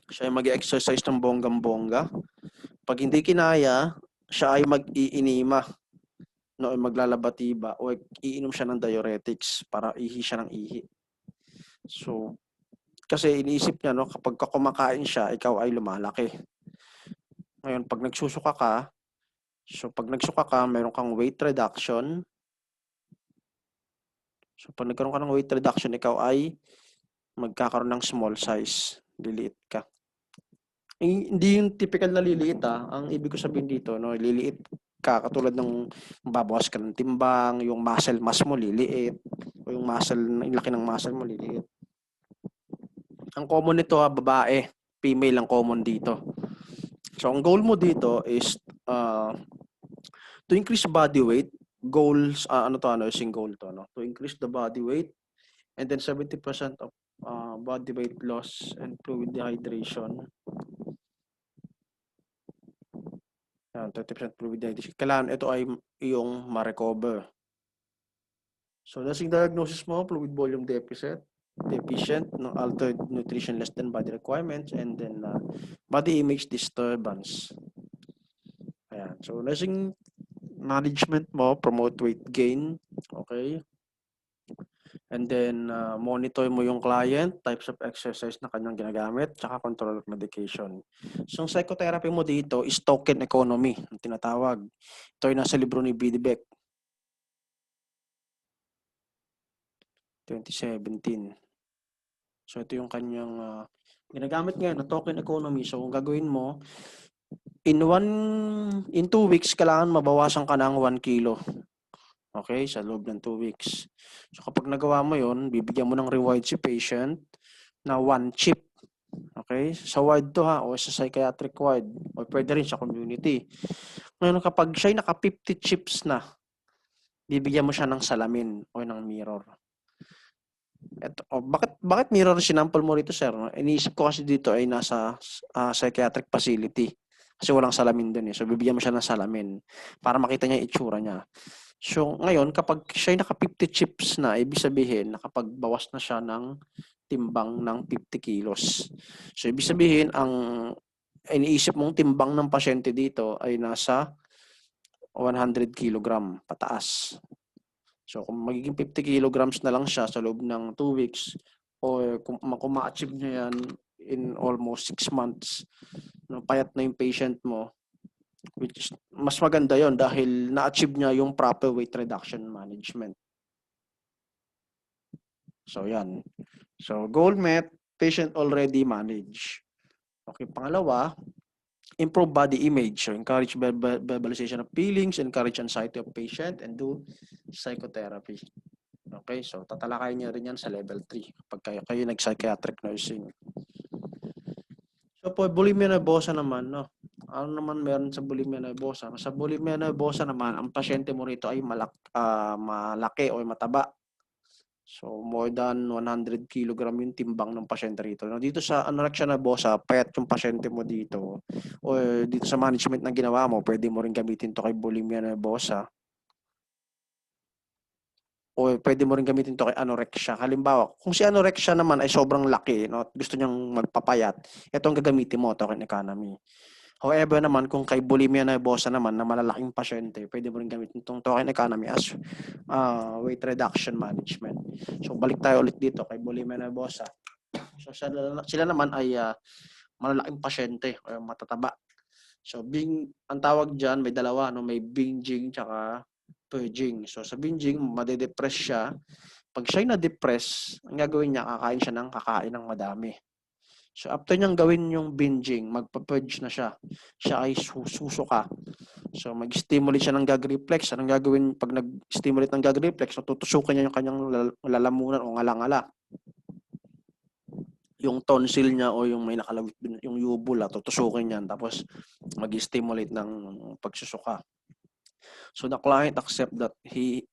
siya ay mag-exercise ng bonggang-bongga. Pag hindi kinaya, siya ay mag-iinima, no, maglalabatiba o iinom siya ng diuretics para ihi siya ng ihi. So, kasi iniisip niya, no, kapag kumakain siya, ikaw ay lumalaki. Ngayon, pag nagsusuka ka, meron kang weight reduction. So, pag nagkaroon ka ng weight reduction, ikaw ay magkakaroon ng small size. Liliit ka. Hindi yung typical na liliit Ang ibig ko sabihin dito, no, liliit ka katulad ng babawas ka ng timbang, yung muscle mass mo liliit, o yung laki ng muscle mo liliit. Ang common nito babae, female ang common dito. So ang goal mo dito is to increase body weight. Goals, nursing goal to, no? To increase the body weight and then 70% of body weight loss and fluid dehydration. 30% fluid dehydration. Kailangan ito ay iyong ma-recover. So, nasing diagnosis mo, fluid volume deficit. deficient, no, altered nutrition less than body requirements, and then body image disturbance. Ayan. So, nursing management mo, promote weight gain. Okay. And then, monitor mo yung client, types of exercise na kanyang ginagamit, tsaka control of medication. So, yung psychotherapy mo dito is token economy, ang tinatawag. Ito ay nasa libro ni Bidbeck, 2017. So, ito yung kanyang ginagamit ngayon na token economy. So, kung gagawin mo, in 2 weeks, kailangan mabawasan ka ng 1 kilo. Okay, sa loob ng 2 weeks. So kapag nagawa mo yon, bibigyan mo ng reward si patient na 1 chip. Okay, sa ward to ha, o sa psychiatric ward, o pwede rin sa community. Ngayon kapag siya naka 50 chips na, bibigyan mo siya ng salamin o ng mirror. Eto, bakit mirror sinample mo rito, sir? Iniisip ko kasi dito ay nasa psychiatric facility. Kasi walang salamin dun eh. So bibigyan mo siya ng salamin para makita niya yung itsura niya. So, ngayon, kapag siya naka 50 chips na, ibig sabihin, nakapagbawas na siya ng timbang ng 50 kilos. So, ibig sabihin, ang iniisip mong timbang ng pasyente dito ay nasa 100 kilogram pataas. So, kung magiging 50 kilograms na lang siya sa loob ng 2 weeks, o kung ma-achieve niya yan in almost 6 months, no, payat na yung patient mo, which is mas maganda yon dahil na-achieve niya yung proper weight reduction management. So, yan. So, goal met, patient already managed. Okay, pangalawa, improve body image. So, encourage verbalization of feelings, encourage anxiety of patient, and do psychotherapy. Okay, so tatalakayin niya rin yan sa level 3 kapag kayo nag-psychiatric nursing. So, po, bulimia nervosa naman, no? Ano naman meron sa bulimia nervosa? Sa bulimia nervosa naman, ang pasyente mo rito ay malaki o mataba. So, more than 100 kilogram yung timbang ng pasyente rito. No, dito sa anorexia nervosa, payat yung pasyente mo dito. O dito sa management na ginawa mo, pwede mo rin gamitin to kay bulimia nervosa. O pwede mo rin gamitin to kay anorexia. Halimbawa, kung si anorexia naman ay sobrang laki, no, at gusto niyang magpapayat, ito ang gagamitin mo, token economy. However naman, kung kay bulimia nervosa naman na malalaking pasyente, pwede mo rin gamitin itong token economy as weight reduction management. So, balik tayo ulit dito kay bulimia nervosa. So, sila naman ay malalaking pasyente o matataba. So, ang tawag dyan, may dalawa, no? May binging tsaka purging. So, sa binging, madedepress siya. Pag siya'y na-depress, ang gagawin niya, kakain ng madami. So, after niyang gawin yung binging, magpa-purge na siya. Siya ay susuka. So, mag-stimulate siya ng gag reflex. Anong gagawin pag nag-stimulate ng gag reflex? So, tutusukin niya yung kanyang lalamunan o ngala-ngala. Yung tonsil niya o yung may nakalawit, yung uvula, tutusukin niyan. Tapos, mag-stimulate ng pagsusuka. So, the client accept that he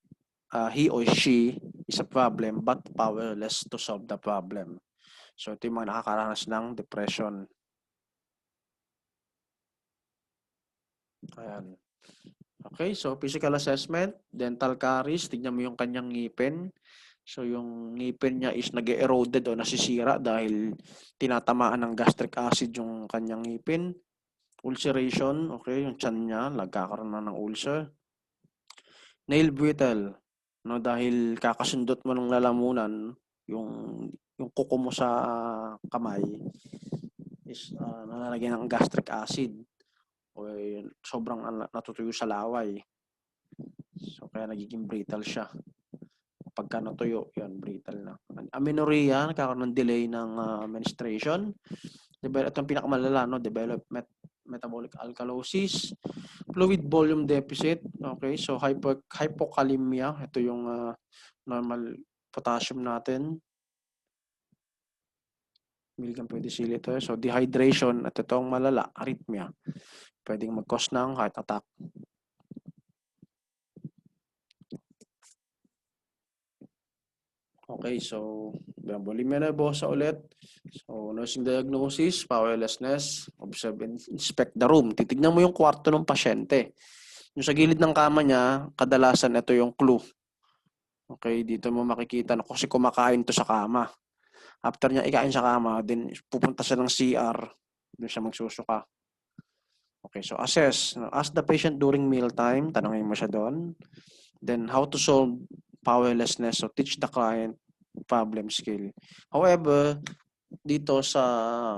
or she is a problem but powerless to solve the problem. So, ito yung mga nakakaranas ng depression. Ayan. Okay, so physical assessment, dental caries, tignan mo yung kanyang ngipin. So, yung ngipin niya is nag-eroded o nasisira dahil tinatamaan ng gastric acid yung kanyang ngipin. Ulceration, okay, yung tiyan niya, nagkakaroon na ng ulcer. Nail brittle, no, dahil kakasundot mo ng lalamunan, yung kuko mo sa kamay is nalalagyan ng gastric acid o sobrang natutuyo sa laway. So, kaya nagiging brittle siya. Pagka natuyo, yan, brittle na. Amenorrhea, nagkakaroon ng delay ng menstruation. Ito ang pinakamalala, no? Development metabolic alkalosis, fluid volume deficit, okay? So, hypokalemia, ito yung normal potassium natin. Milligram per deciliter. So, dehydration, at ito ang malala, arrhythmia. Pwedeng mag-cause ng heart attack. Okay, so bulimia nervosa ulit. So, nursing diagnosis, powerlessness, observe and inspect the room. Titignan mo yung kwarto ng pasyente. Yung sa gilid ng kama niya, kadalasan ito yung clue. Okay, dito mo makikita na kasi kumakain to sa kama. After niya ikain sa kama, then pupunta siya ng CR, doon siya magsusuka. Okay, so assess. Ask the patient during mealtime, tanongin mo siya doon. Then how to solve powerlessness, so teach the client problem skill. However, dito sa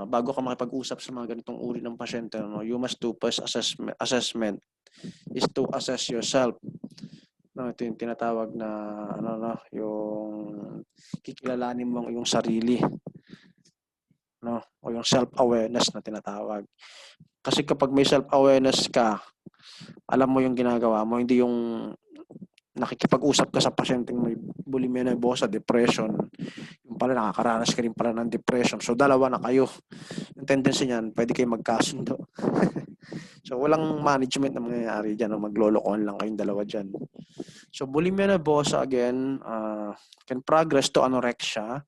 bago ka makipag-usap sa mga ganitong uri ng pasyente, no, you must do first assessment is to assess yourself. No, ito yung tinatawag na yung kikilalanin mo yung sarili, no, o yung self-awareness na tinatawag. Kasi kapag may self-awareness ka, alam mo yung ginagawa mo, hindi yung nakikipag-usap ka sa pasyenteng may bulimia nervosa, depression, yung pala nakakaranas ka rin pala ng depression. So, dalawa na kayo. Yung tendency niyan, pwede kayo magkasundo. So, walang management na mangyayari dyan. Maglolokohan lang kayong dalawa dyan. So, bulimia nervosa, again, can progress to anorexia.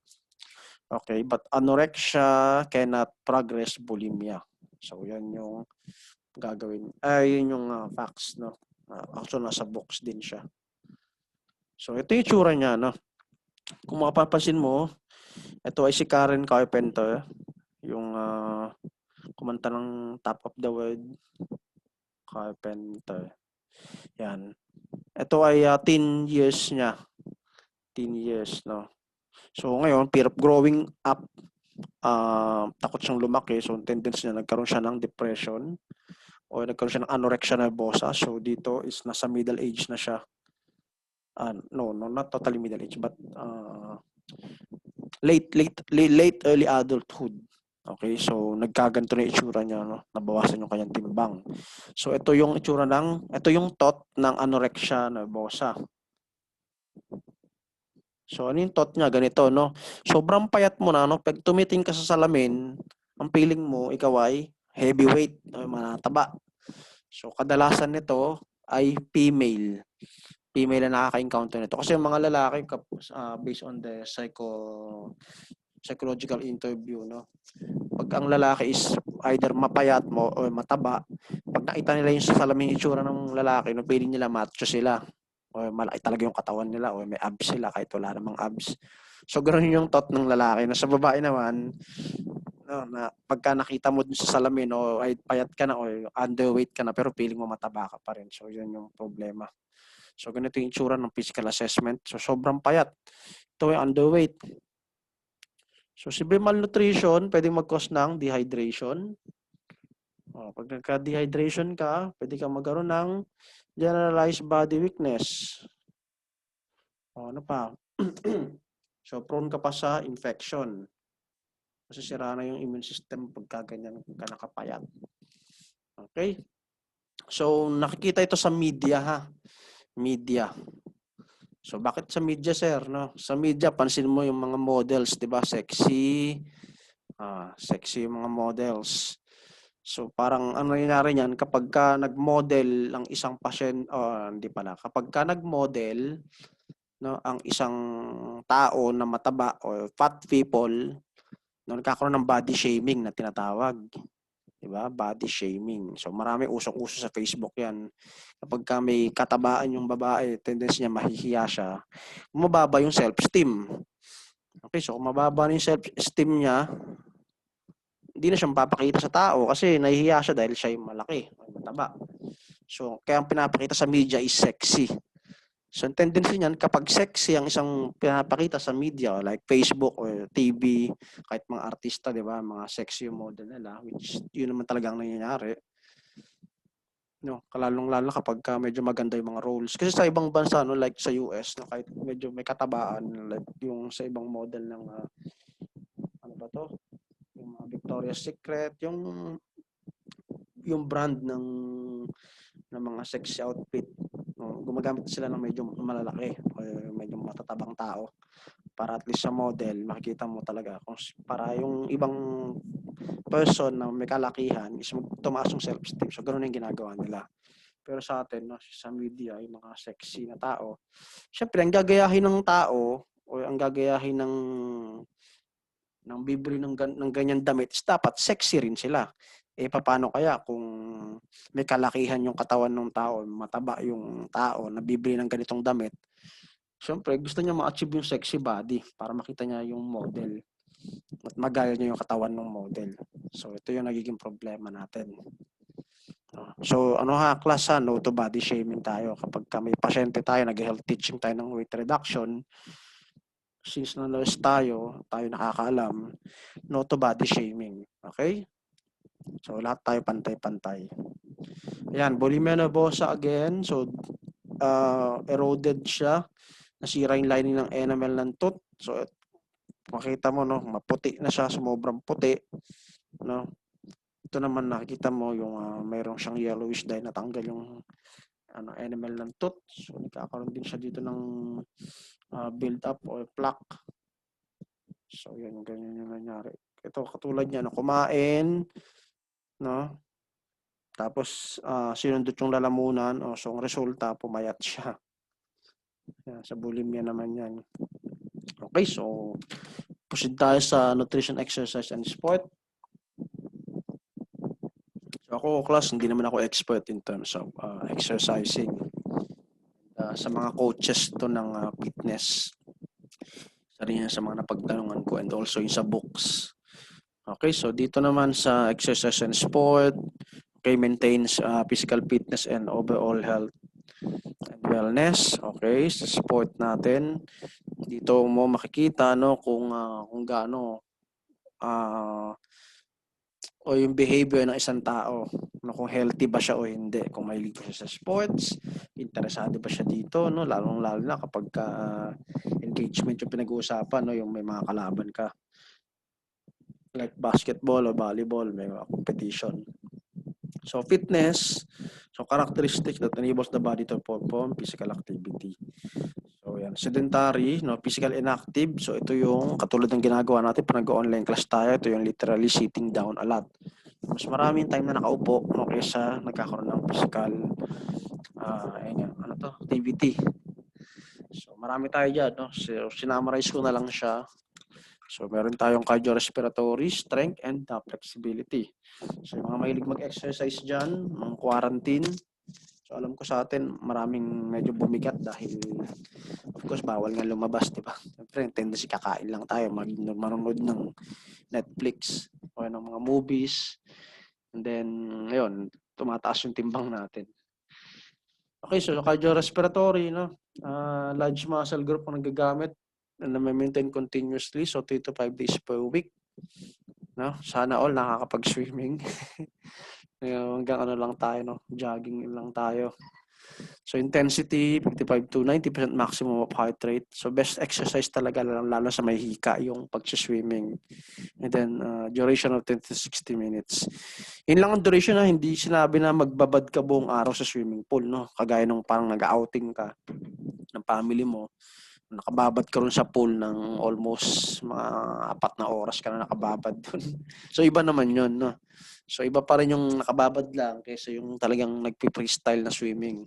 Okay, but anorexia cannot progress bulimia. So, yan yung gagawin. Yun yung facts, no? Actually, nasa box din siya. So, ito yung tsura niya, no? Kung mapapansin mo, ito ay si Karen Carpenter, yung kumanta ng Top of the World, Carpenter. Yan. Ito ay 10 years niya. 10 years, no? So, ngayon, fear of growing up, takot siyang lumaki. So, tendency niya, nagkaroon siya ng depression o nagkaroon siya ng anorexia nervosa. So, dito is nasa middle age na siya. No, not totally middle age, but late early adulthood. Okay, so nagkaganto na itsura niya, no? Nabawasan yung kanyang timbang. So ito yung itsura ito yung thought ng anorexia nervosa. So ano yung thought niya? Ganito, no? Sobrang payat mo na, no? Pag tumiting ka sa salamin, ang feeling mo, ikaw ay heavyweight, mataba. So kadalasan nito ay female na nakaka-encounter nito. Kasi yung mga lalaki, based on the psychological interview, no? Pag ang lalaki is either mapayat mo o mataba, pag nakita nila yung sa salamin itsura ng lalaki, no, feeling nila macho sila. O malaki talaga yung katawan nila o may abs sila kahit wala namang abs. So, ganoon yung thought ng lalaki. Na sa babae naman, no, na pagka nakita mo dun sa salamin o ay payat ka na o underweight ka na pero feeling mo mataba ka pa rin. So, yun yung problema. So, ganito yung itsura ng physical assessment. So, sobrang payat. Ito yung underweight. So, severe malnutrition, pwedeng mag-cause ng dehydration. Pag nagka-dehydration ka, pwede kang magkaroon ng generalized body weakness. Ano pa? So, prone ka pa sa infection. Kasi sira na yung immune system pagka ganyan ka nakapayat. Okay? So, nakikita ito sa media, ha? Media. So, bakit sa media, sir? No? Sa media, pansin mo yung mga models, di ba? Sexy. Sexy yung mga models. So, parang ano nangyayari niyan, kapag ka nag-model ang isang patient, hindi pala, kapag ka nag-model, no, ang isang tao na mataba o fat people, no, nagkakaroon ng body shaming na tinatawag. Diba? Body shaming. So, marami usok-uso sa Facebook yan. Kapag ka may katabaan yung babae, tendency niya mahihiya siya, mababa yung self-esteem. Okay, so kung mababa yung self-esteem niya, hindi na siya mapapakita sa tao kasi nahihiya siya dahil siya yung malaki, mataba. So, kaya ang pinapakita sa media is sexy. So, ang tendency niyan, kapag sexy ang isang pinapakita sa media, like Facebook or TV, kahit mga artista, di ba, mga sexy model nila, which yun naman talagang nangyayari. No, kalalong-lalo kapag medyo maganda yung mga roles. Kasi sa ibang bansa, no, like sa US, no, kahit medyo may katabaan, like yung sa ibang model ng, ano ba to? Yung mga Victoria's Secret, yung brand ng mga sexy outfit. No, gumagamit sila ng medyo malalaki o medyo matatabang tao para at least sa model makikita mo talaga kung para yung ibang person na may kalakihan is tumaas yung self-esteem. So ganoon yung ginagawa nila. Pero sa atin, no, sa media, yung mga sexy na tao, syempre ang gagayahin ng tao o ang gagayahin ng bibili ng ganyan damit is dapat sexy rin sila. Paano kaya kung may kalakihan yung katawan ng tao, mataba yung tao na bibili ng ganitong damit? Siyempre, gusto niya ma-achieve yung sexy body para makita niya yung model. At magaya niya yung katawan ng model. So, ito yung nagiging problema natin. So, class no to body shaming tayo. Kapag may pasyente tayo, nag-health teaching tayo ng weight reduction, since na nurse tayo nakakaalam, no to body shaming. Okay? So, lahat tayo pantay-pantay. Ayan, bulimia nervosa again. So, eroded siya. Nasira yung lining ng enamel ng tooth. So, makita mo, no, maputi na siya, sumobrang puti. No? Ito naman nakikita mo yung mayroong siyang yellowish dahil natanggal yung enamel ng tooth. So, nagkakaroon din siya dito ng build up or plaque. So, yan, ganyan yung nangyari. Ito, katulad niya, kumain, no? Tapos, sinundot yung lalamunan. So, ang resulta, pumayat siya. Yan, sa bulimia naman yan. Okay, so, proceed tayo sa nutrition, exercise, and sport. So, ako, class, hindi naman ako expert in terms of exercising. Sa mga coaches to ng fitness. Sa rin sa mga napagtanungan ko and also yung sa books. Okay, so dito naman sa exercise and sport, okay, maintains physical fitness and overall health and wellness. Okay, sa sport natin, dito mo makikita kung gaano o yung behavior ng isang tao, kung healthy ba siya o hindi, kung mahilig ba siya sa sports, interesado ba siya dito, lalong-lalo na kapag engagement yung pinag-uusapan, yung may mga kalaban ka. Like basketball or volleyball, may mga competition. So, fitness, so characteristics that enables the body to perform physical activity. So, yan. Sedentary, physical inactive. So, ito yung katulad ng ginagawa natin pag nag-online class tayo. Ito yung literally sitting down a lot. Mas maraming time na nakaupo kaysa nagkakaroon ng physical activity. So, marami tayo dyan. So, sinamarize ko na lang siya. So, meron tayong cardiorespiratory, strength, and flexibility. So, yung mga mahilig mag-exercise dyan, mga quarantine. So, alam ko sa atin, maraming medyo bumigat dahil, of course, bawal nga lumabas, di ba? Siyempre, tendency kakain lang tayo, manonood ng Netflix o ng mga movies. And then, ngayon, tumataas yung timbang natin. Okay, so cardiorespiratory, large muscle group ang nagagamit na ma-maintain continuously, so 3 to 5 days per week. Sana all nakakapag-swimming. Hanggang lang tayo, jogging lang tayo. So intensity 55 to 90% maximum of heart rate. So best exercise talaga lalo sa may hika yung pag-swimming. And then duration of 10 to 60 minutes. Yun lang ang duration hindi sinabi na magbabad ka buong araw sa swimming pool, Kagaya nung parang nag-outing ka ng family mo. Nakababad ka rin sa pool ng almost mga 4 na oras ka na nakababad dun. So iba naman yun, So iba pa rin yung nakababad lang kaysa yung talagang nagpi-freestyle na swimming.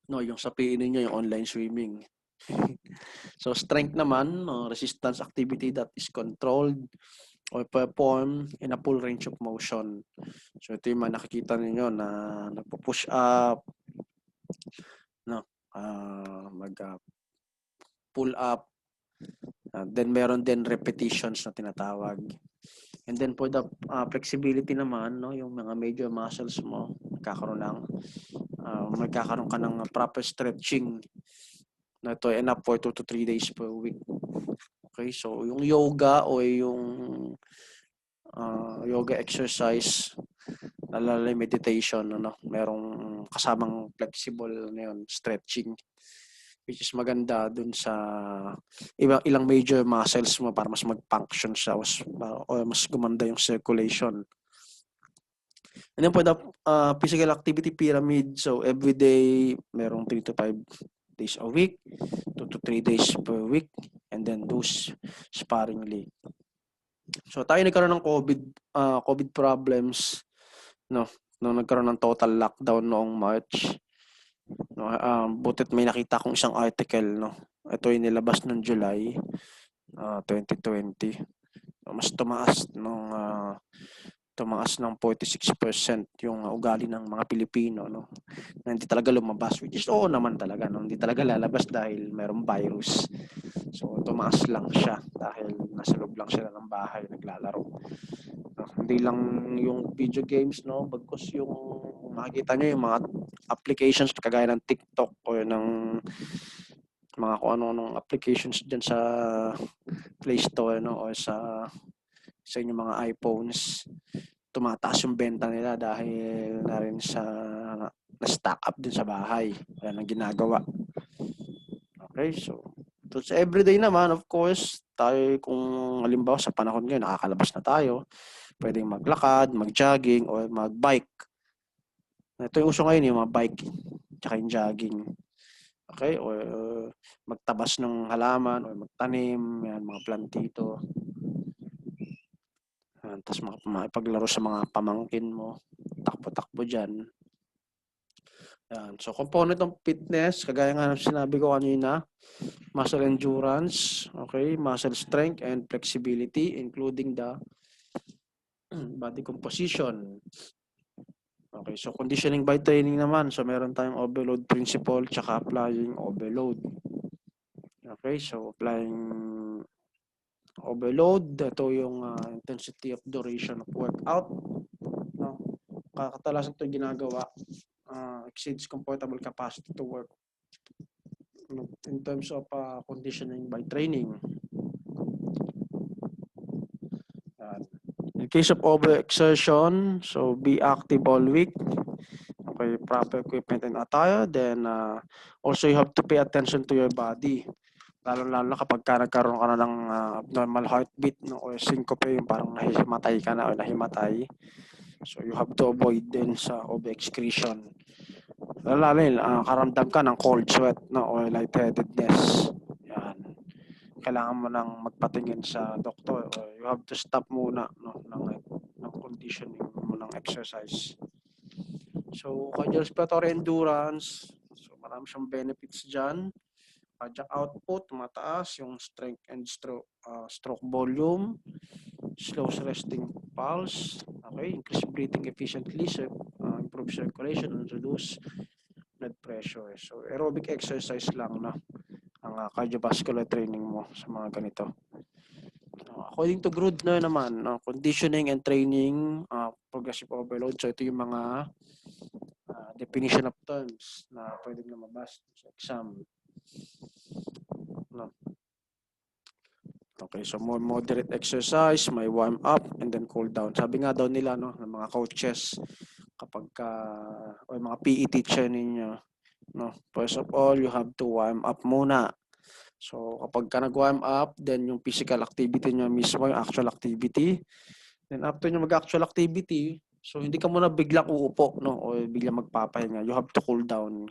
Yung sa PE ninyo, yung online swimming. So strength naman, resistance activity that is controlled or perform in a full range of motion. So ito yung nakikita ninyo na nagpo-push up, pull up, then meron din repetitions na tinatawag. And then for the flexibility naman, yung mga major muscles mo, magkakaroon ka ng proper stretching na ito enough for 2 to 3 days per week. Okay, so yung yoga o yung yoga exercise, lalala meditation, merong kasamang flexible stretching, which is maganda dun sa ilang major muscles mo para mas mag-function siya o mas gumanda yung circulation. And then for the physical activity pyramid, so every day merong 3 to 5 days a week, 2 to 3 days per week, and then those sparingly. So tayo nagkaroon ng COVID problems, nung nagkaroon ng total lockdown noong March. Butit may nakita kong isang article, ito yung nilabas ng July 2020. Mas tumaas ng 46% yung ugali ng mga Pilipino, na hindi talaga lumabas, which is oo naman talaga, hindi talaga lalabas dahil mayroong virus. So, tumaas lang siya dahil nasa loob lang sila ng bahay, naglalaro. Hindi lang yung video games, no? Bagkus yung makikita nyo yung mga applications kagaya ng TikTok o ng mga kung ano-anong applications dyan sa Play Store, no? O sa inyong mga iPhones. Tumataas yung benta nila dahil na rin sa na-stack up din sa bahay. Yan ang ginagawa. Okay, so sa everyday naman, of course, tayo kung halimbawa sa panahon ngayon, nakakalabas na tayo, pwedeng maglakad, mag-jogging, o mag-bike. Ito yung uso ngayon, yung mga bike, tsaka yung jogging. Okay, o magtabas ng halaman, o magtanim, yan, mga plantito. Tapos makipaglaro sa mga pamangkin mo, takbo-takbo dyan. Yan. So, component ng fitness, kagaya nga ng sinabi ko kanina, muscle endurance, okay, muscle strength and flexibility, including the body composition. Okay, so conditioning by training naman. So, meron tayong overload principle tsaka applying overload. Okay, so applying overload, ito yung intensity of duration of workout. No? Kadalasan ito ginagawa, exceeds comfortable capacity to work in terms of conditioning by training. In case of overexertion, so be active all week. Okay, proper equipment and attire. Then also you have to pay attention to your body. Lalo na kapag nagkaroon ka na ng abnormal heartbeat, no, or syncope, yung parang nahimatay ka na o nahimatay. So you have to avoid din sa overexcretion. Lalo karamdam ka ng cold sweat, no, or lightheadedness. Yan. Kailangan mo nang magpatingin sa doktor or you have to stop muna, no, ng conditioning mo ng exercise. So, cardiorespiratory endurance, so marami siyang benefits dyan. Cardiac output, tumataas yung strength and stroke volume, slows resting pulse, okay, increase breathing efficiently, improve circulation and reduce blood pressure. So, aerobic exercise lang, no, ang cardiovascular training mo sa mga ganito. According to Grudner naman, conditioning and training, progressive overload. So ito yung mga definition of terms na pwedeng lumabas sa exam. No. Okay, so more moderate exercise, may warm up, and then cool down. Sabi nga daw nila, no, ng mga coaches, kapag o mga PE teacher ninyo, no, first of all, you have to warm up muna. So, kapag ka nag-warm up, then yung physical activity nyo mismo, yung actual activity. Then, after nyo mag-actual activity, so hindi ka muna biglang uupo, no? O biglang magpapahinga. You have to cool down.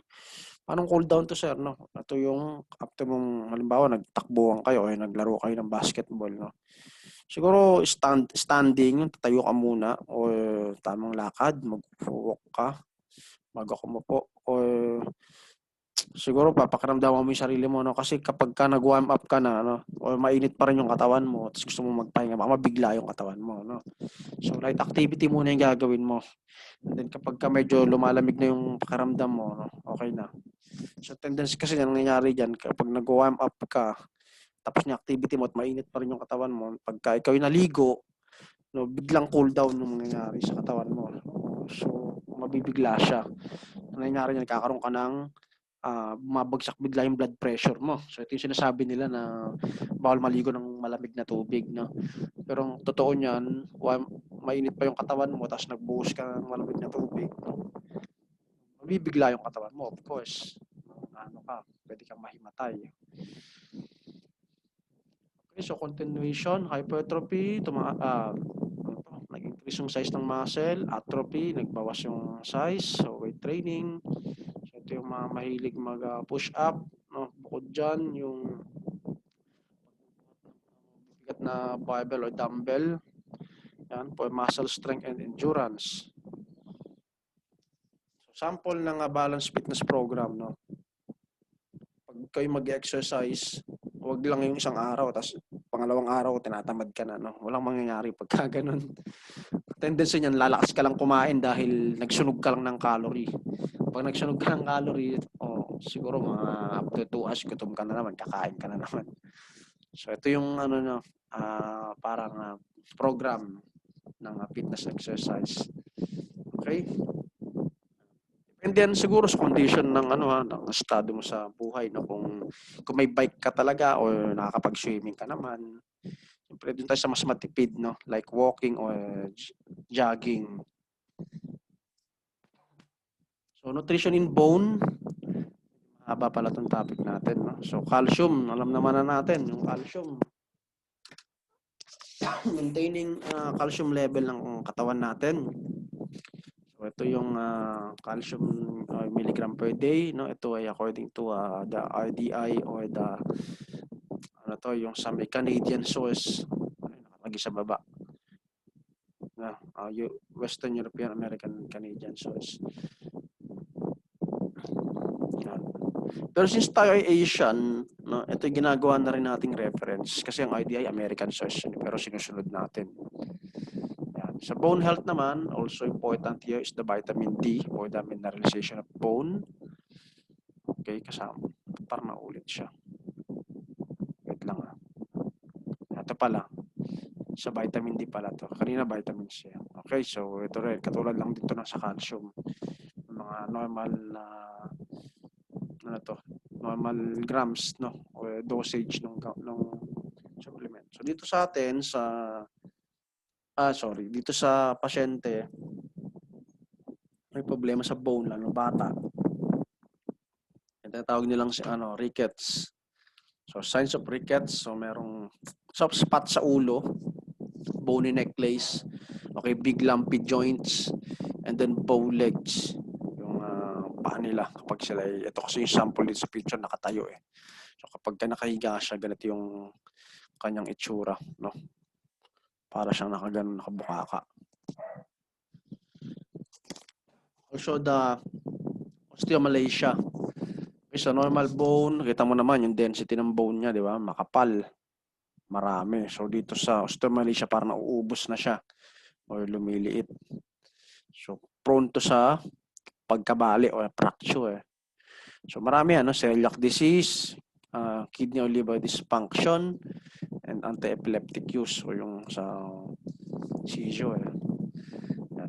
Anong cool down to, sir, no? Ito yung, after mong, halimbawa, nagtakbuhan kayo o naglaro kayo ng basketball, no? Siguro, standing, tatayo ka muna o tamang lakad, mag-walk ka bago kumupo. O siguro papakiramdaman mo yung sarili mo, no? Kasi kapag ka nag-warm up ka na, no, o mainit pa rin yung katawan mo, tapos gusto mo magpahinga, baka mabigla yung katawan mo, no? So light activity muna yung gagawin mo. And then kapag ka medyo lumalamig na yung pakiramdam mo, no, okay na. So tendency kasi yung nangyayari dyan, kapag nag-warm up ka, tapos yung activity mo at mainit pa rin yung katawan mo, pagka ikaw yung naligo, no, biglang cool down yung nangyayari sa katawan mo. So mabibigla siya. Nangyayari yan, nagkakaroon ka ng mabagsak bigla yung blood pressure mo. So ito yung sinasabi nila na bawal maligo ng malamig na tubig, no? Pero totoo niyan, mainit pa yung katawan mo tapos nagbuhos ka ng malamig na tubig, no? Mabibigla yung katawan mo, of course. Pwede kang mahimatay. Okay, so continuation, hypertrophy, nag-increase yung size ng muscle, atrophy, nagbawas yung size, so weight training. Ito yung mga mahilig mag-push up, no? Bukod dyan, yung bigat na barbell or dumbbell, yan, for muscle strength and endurance. So, sample ng balance fitness program, no? Pag kayo mag-exercise, huwag lang yung isang araw, tapos pangalawang araw, tinatamad ka na, no? Walang mangyayari pagka ganun. Tendency niyan, lalakas ka lang kumain dahil nagsunog ka lang ng calorie. pag nagsunog ka ng calorie, siguro mga up to 2 hours, gutom ka na naman, kakain ka na naman. So, ito yung parang program ng fitness exercise. Okay? And then siguro sa condition ng ng estado mo sa buhay, no, kung may bike ka talaga or nakakapag-swimming ka naman, siyempre dun tayo sa mas matipid, no, like walking or jogging. So nutrition in bone, mahaba pala tong topic natin, no. So calcium, alam naman na natin yung calcium. Maintaining calcium level ng katawan natin. So ito yung calcium milligram per day, no. Ito ay according to the RDI or the yung sa may Canadian source, nakalagay sa baba. Western European American Canadian source. Yan. Pero since tayo ay Asian, no, ito ginagawa na rin nating reference kasi ang RDI American source pero sinusunod natin. Sa bone health naman, also important here is the vitamin D or the mineralization of bone. Okay, kasama. Parang naulit siya. Wait lang Ito pala. Sa vitamin D pala to. Kanina vitamin C. Okay, so ito rin. Katulad lang dito ng sa calcium. Mga normal normal grams, no? O dosage ng supplement. So dito sa atin, dito sa pasyente, may problema sa bone, lalo bata. Ito tawag nilang rickets. So signs of rickets, so merong soft spot sa ulo, bony necklace, okay, big lumpy joints, and then bow legs, yung paa nila kapag sila, ito kasi yung sample dito sa picture, nakatayo So kapag nakahiga siya, ganito yung kanyang itsura, no? Para siyang nakabukaka. Also the osteomalacia. Sa normal bone, kita mo naman yung density ng bone niya, di ba? Makapal. Marami. So dito sa osteomalacia parang nauubos na siya or lumiliit. So prone to sa pagkabali or fracture. So marami celiac disease, kidney or liver dysfunction, and anti-epileptic use o yung sa seizure.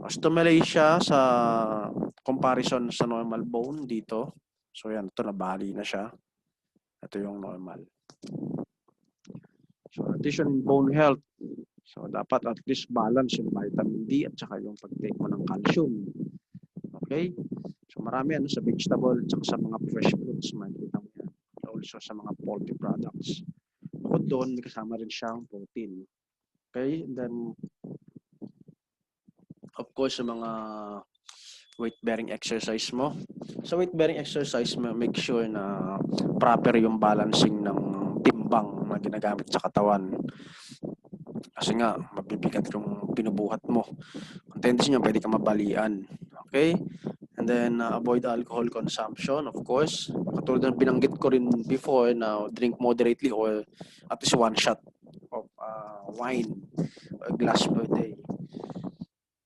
Osteomalacia sa comparison sa normal bone dito. So yan, ito nabali na siya. Ito yung normal. So addition in bone health. So dapat at least balance yung vitamin D at saka yung pag-take mo ng calcium. Okay? So marami sa vegetable at saka sa mga fresh fruits, makikita mo yan. Also sa mga poultry products. Bukod doon, may kasama rin siyang protein. Okay? And then, of course, sa mga weight-bearing exercise mo. Sa weight-bearing exercise, make sure na proper yung balancing ng timbang na ginagamit sa katawan. Kasi nga, mabibigat yung pinubuhat mo. Ang tendency niya, pwede ka mabalian. Okay? And then, avoid alcohol consumption, of course. Katulad ng binanggit ko rin before na drink moderately or at least 1 shot of wine or a glass per day.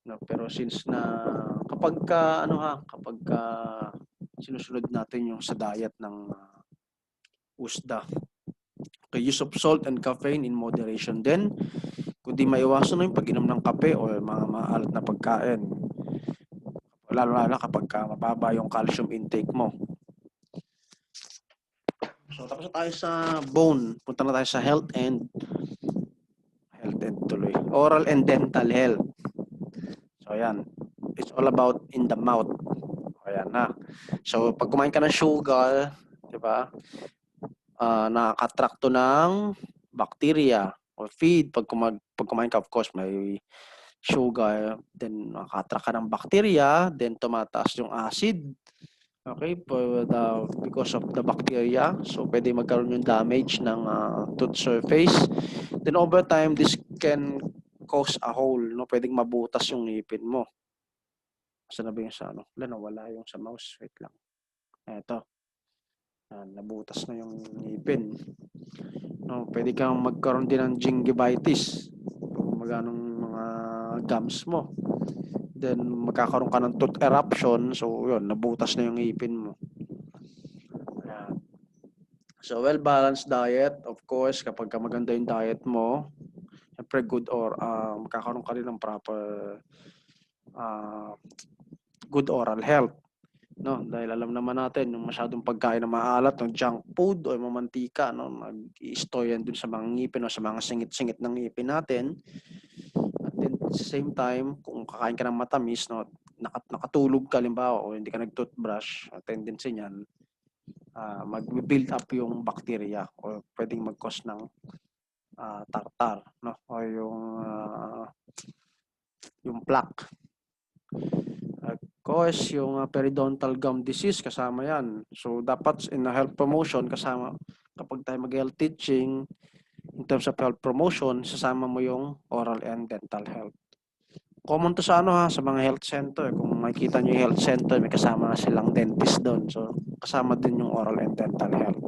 No, pero since na kapag sinusunod natin yung sa diet ng USDA, okay, use of salt and caffeine in moderation din. Kung di maiwasan yung pag-inom ng kape o mga maalat na pagkain. Lalo kapag mababa yung calcium intake mo. So tapos na tayo sa bone, punta na tayo sa oral and dental health. So ayan, it's all about in the mouth. Ayan na. So pag kumain ka ng sugar, di ba? Nakaka-attract to ng bacteria or feed. Pag kumain ka, of course, may sugar, then nakaka-attract ka ng bacteria, then tumataas yung acid. Okay, because of the bacteria. So pwede magkaroon yung damage ng tooth surface. Then over time, this can cause a hole, no? Pwedeng mabutas yung ngipin mo. Saan na ba yung sa wala yung sa mouse. Wait lang. Eto. Nabutas na yung ngipin. No, pwede kang magkaroon din ng gingivitis. Kung maganong mga gums mo. then magkakaroon ka ng tooth eruption, so yun, nabutas na yung ngipin mo. Ayan. So well-balanced diet, of course, kapag maganda yung diet mo, siyempre good or magkakaroon ka rin ng proper good oral health. No, dahil alam naman natin yung masyadong pagkain na maalat, ng junk food o mamantika, no, mag-i-store yan dun sa mga ngipin o sa mga singit-singit ng ngipin natin. At then at the same time, kung kakain ka ng matamis, no, nakatulog ka limbawa o hindi ka nag-toothbrush, tendency niyan mag-build up yung bacteria o pwedeng mag-cause ng tartar, no, o yung plaque. Cause yung periodontal gum disease, kasama yan. So, dapat in a health promotion, kasama, kapag tayo mag-health teaching, in terms of health promotion, sasama mo yung oral and dental health. Common to sa sa mga health center. Kung makikita nyo yung health center, may kasama na silang dentist doon. So, kasama din yung oral and dental health.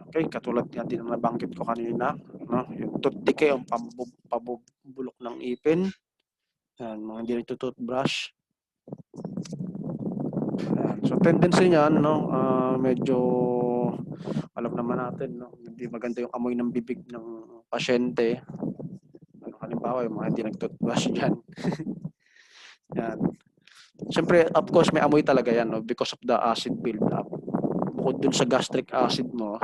Okay, katulad nga din ang nabanggit ko kanina, no? Yung tooth decay, yung pabubulok ng ipin, yan, mga hindi nagtutoothbrush. So tendency niyan, no, medyo alam naman natin, no, hindi maganda yung amoy ng bibig ng pasyente. Halimbawa, yung mga hindi nag-toothbrush diyan. Yan. Siyempre, of course, may amoy talaga yan, no, because of the acid build-up. Bukod dun sa gastric acid mo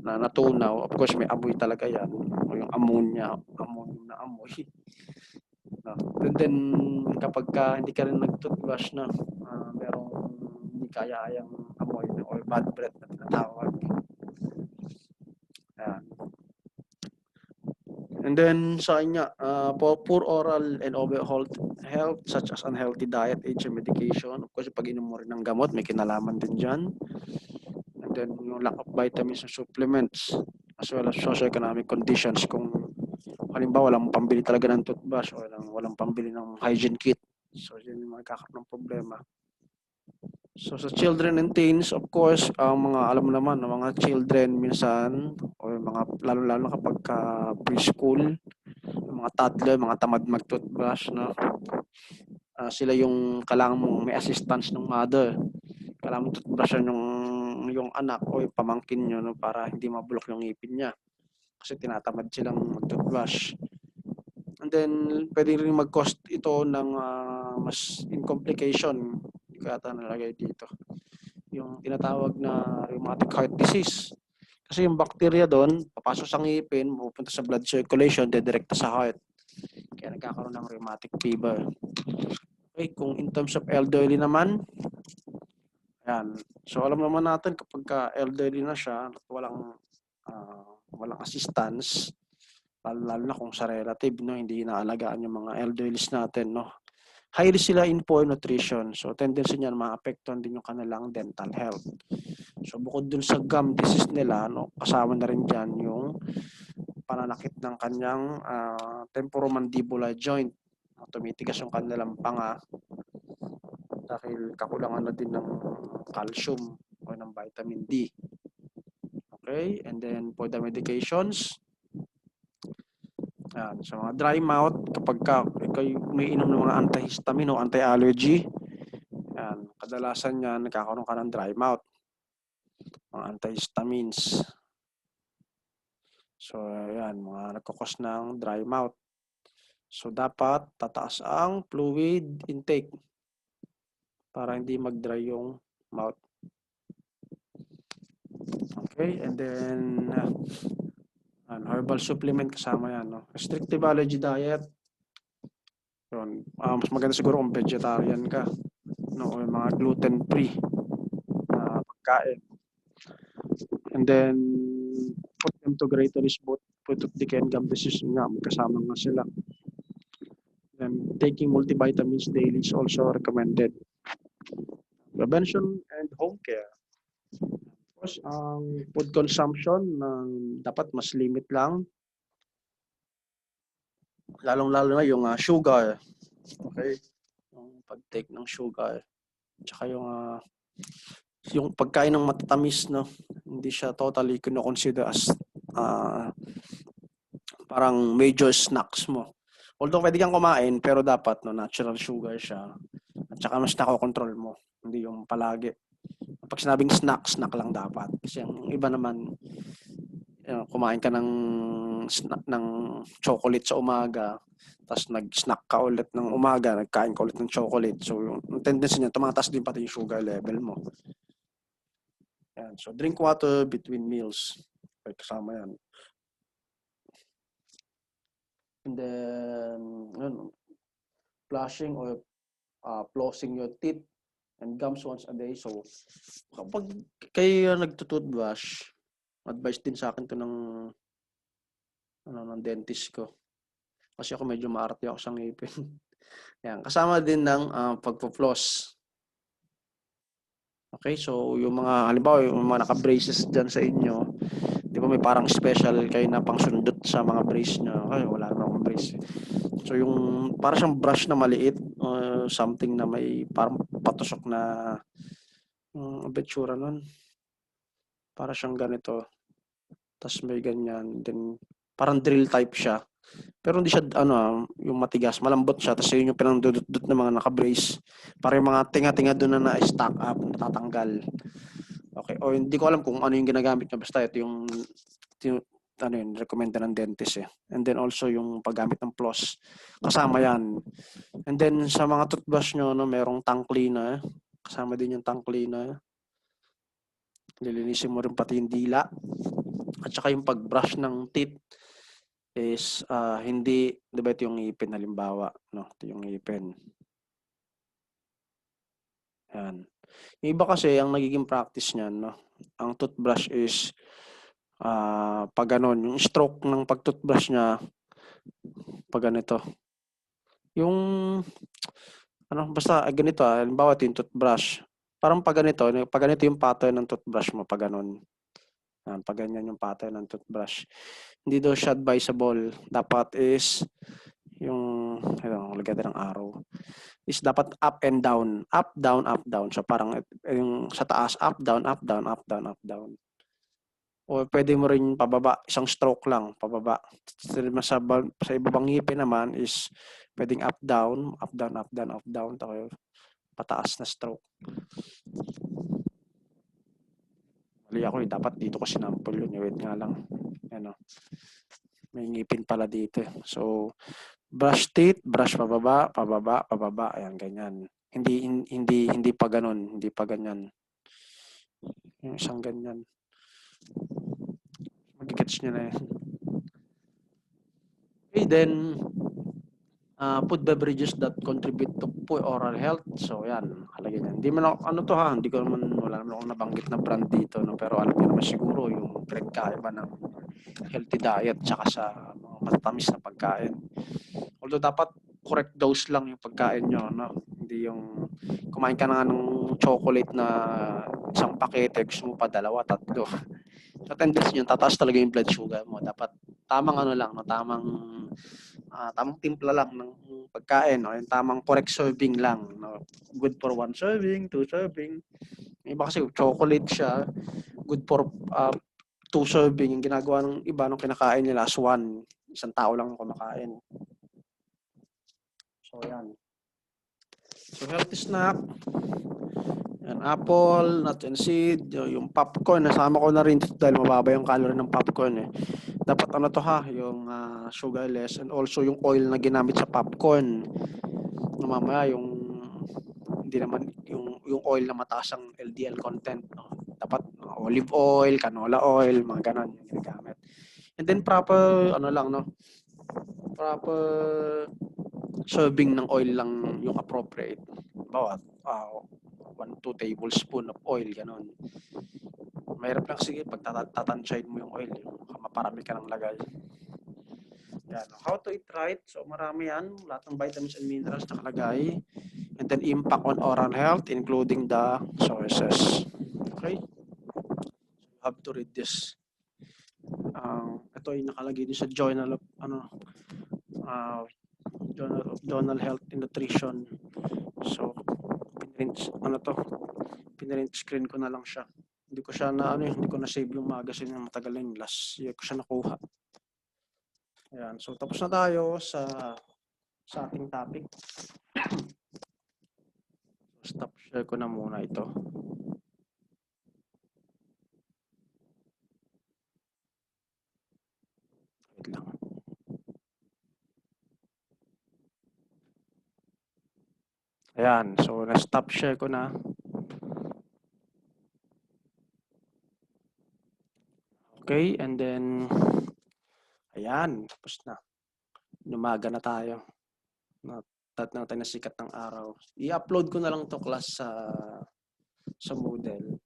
na natunaw, of course, may amoy talaga yan. O yung ammonia na amoy. No. And then, kapag hindi ka rin nag-toothbrush na, merong hindi kaya-ayang amoy or bad breath na tinatawag. Ayan. And then, sa kanya, for poor oral and overall health, such as unhealthy diet, age, and medication, of course, pag inom mo rin ng gamot, may kinalaman din dyan. And then, yung lack of vitamins and supplements, as well as socioeconomic conditions, kung halimbawa, walang pambili talaga ng toothbrush o walang pambili ng hygiene kit. So, yun yung magkakaroon ng problema. So, sa children and teens, of course, ang mga, alam mo naman, ang mga children minsan, o mga, lalo-lalo kapag preschool, yung mga toddler, mga tamad mag-toothbrush, no? Sila yung kailangan mong may assistance ng mother. Kailangan mong toothbrushan yung anak o yung pamangkin nyo, no? Para hindi mabulok yung ngipin niya. Kasi tinatamad silang mag-toothbrush. And then, pwede rin mag-cause ito ng mas complication. Hindi ko yata nalagay dito. Yung tinatawag na rheumatic heart disease. Kasi yung bacteria doon, papasok sa ngipin, pupunta sa blood circulation, dedirekta sa heart. Kaya nagkakaroon ng rheumatic fever. Okay, kung in terms of elderly naman, ayan. So, alam naman natin kapag elderly na siya, walang assistance, lalo na kung sa relative, no, hindi inaalagaan yung mga elderlies natin, no. Highly sila in poor nutrition. So, tendency niyan maapektuhan din yung kanilang dental health. So, bukod dun sa gum disease nila, no, kasama na rin dyan yung pananakit ng kanyang temporomandibular joint. Tumitigas yung kanilang panga dahil kakulangan na din ng calcium o ng vitamin D. Okay? And then, for the medications, sa mga dry mouth, kapag ikaw umiinom ng mga antihistamine o anti-allergy, kadalasan yan, nagkakaroon ka ng dry mouth. Mga antihistamines. So, yan, mga nagkakos ng dry mouth. So, dapat tataas ang fluid intake para hindi mag-dry yung mouth. Okay, and then herbal supplement kasama yan, no? Restrictive allergy diet. Yun. Mas maganda siguro kung vegetarian ka, no? O mga gluten-free na pagkain. And then, put them to greater risk both tooth decay and gum disease nga, magkasama nga sila. And taking multivitamins daily is also recommended. Prevention and home care. Of course, ang food consumption dapat mas limit lang. Lalong-lalo na yung sugar. Okay? Yung pag-take ng sugar. Tsaka yung pagkain ng matatamis, no? Hindi siya totally kino-consider as parang major snacks mo Although pwede kang kumain, pero dapat no, natural sugar siya. At saka mas nakokontrol mo. Hindi yung palagi. Pag sinabing snack, snack lang dapat. Kasi yung iba naman, kumain ka ng chocolate sa umaga, tapos nag-snack ka ulit ng umaga, nagkain ka ulit ng chocolate. So, yung tendency niya, tumataas din pati yung sugar level mo. Yan. So, drink water between meals. Okay, kasama yan. And then, flushing or flossing your teeth and gums once a day. So, kapag kayo nagtutoothbrush, advice din sa akin to ng dentist ko. Kasi ako medyo maarte ako sa ngipin. Yan. Kasama din ng pagpo-floss. Okay, so yung mga, halimbawa, yung mga naka-braces dyan sa inyo, di ba may parang special kayo na pangsundot sa mga brace nyo. Ay, wala naman akong brace. So yung, para siyang brush na maliit, something na may parang patusok na, betsura nun. Para siyang ganito. Tapos may ganyan. Then, parang drill type siya. Pero hindi siya, yung matigas. Malambot siya. Tapos yun yung pinangdudut-dut ng mga naka-brace. Para yung mga tinga-tinga doon na na-stack up, natatanggal. Okay. O hindi ko alam kung ano yung ginagamit niya. Basta ito yung recommended ng dentist eh. And then also yung paggamit ng floss. Kasama yan. And then sa mga toothbrush nyo, merong tongue cleaner. Kasama din yung tongue cleaner. Lilinisin mo rin pati yung dila. At saka yung pag-brush ng teeth is hindi, di ba ito yung ngipin halimbawa, no? Ito yung ngipin. Yan. Yung iba kasi, ang nagiging practice niyan, no? Ang toothbrush is pag ganon, yung stroke ng pag-toothbrush niya, pag ganito. Yung, basta ganito halimbawa ito yung toothbrush. Parang pag ganito yung pattern ng toothbrush mo, pag ganon. Pag ganyan yung pattern ng toothbrush. Hindi daw siya advisable. Dapat is yung, lagyan ng arrow. Is dapat up and down. Up, down, up, down. So parang yung sa taas, up, down, up, down, up, down, up, down. O pwede mo rin pababa, isang stroke lang, pababa. Sa ibabang ngipin naman is pwedeng up, down, up, down, up, down, up, down. Pataas na stroke. Mali ako dapat dito ko sinample yun. Wait nga lang. Ano. May ngipin pala dito. So, brush teeth, brush pababa, pababa, pababa. Ayan, ganyan. Hindi pa ganun. Hindi pa ganyan. Yung isang ganyan. Magigets nyo na yan. Okay, then, food beverages that contribute to poor oral health. So, yan. Halagay yan. Hindi man ako, hindi ko naman, wala naman akong nabanggit na brand dito, no? Pero alam ko naman siguro yung pinagkaiba ng healthy diet tsaka sa mga matatamis na pagkain. Although dapat correct dose lang yung pagkain nyo, no? Hindi yung kumain ka na ng chocolate na isang pakete, gusto mo pa 2, 3. So, tendency yun, tataas talaga yung blood sugar mo. Dapat tamang lang, no? Tamang timpla lang ng pagkain, no? Yung tamang correct serving lang, no? Good for 1 serving, 2 serving. Iba kasi chocolate siya, good for 2 serving. Yung ginagawa ng iba nung kinakain nila as 1. Isang tao lang kumakain. So, yan. So, healthy snack. Yan, apple, nuts and seed, yung popcorn, nasama ko na rin dahil mababa yung calorie ng popcorn eh. Dapat yung sugarless and also yung oil na ginamit sa popcorn. Mamaya yung hindi naman yung oil na mataas ang LDL content, no? Dapat olive oil, canola oil, mga ganon yung ginagamit. And then proper proper serving ng oil lang yung appropriate. Bawat 1-2 tablespoon of oil, ganon. Mahirap lang sige pag tatansyahin mo yung oil, maparami ka ng lagay. Yan. How to eat right? So marami yan, lahat ng vitamins and minerals nakalagay. And then impact on oral health including the sources. Okay? You have to read this. Ito ay nakalagay din sa Journal of Journal Health and Nutrition. So pinrint screen ko na lang siya. Hindi ko siya hindi ko na save yung magazine ng matagal na last year ko siya nakuha. Ayan, so tapos na tayo sa sa ating topic. Stop share ko na muna ito. Wait lang. Ayan, so na-stop share ko na. Okay, and then, ayan, tapos na. Lumaga na tayo. Tat na tayo na sikat ng araw. I-upload ko na lang to class sa Moodle.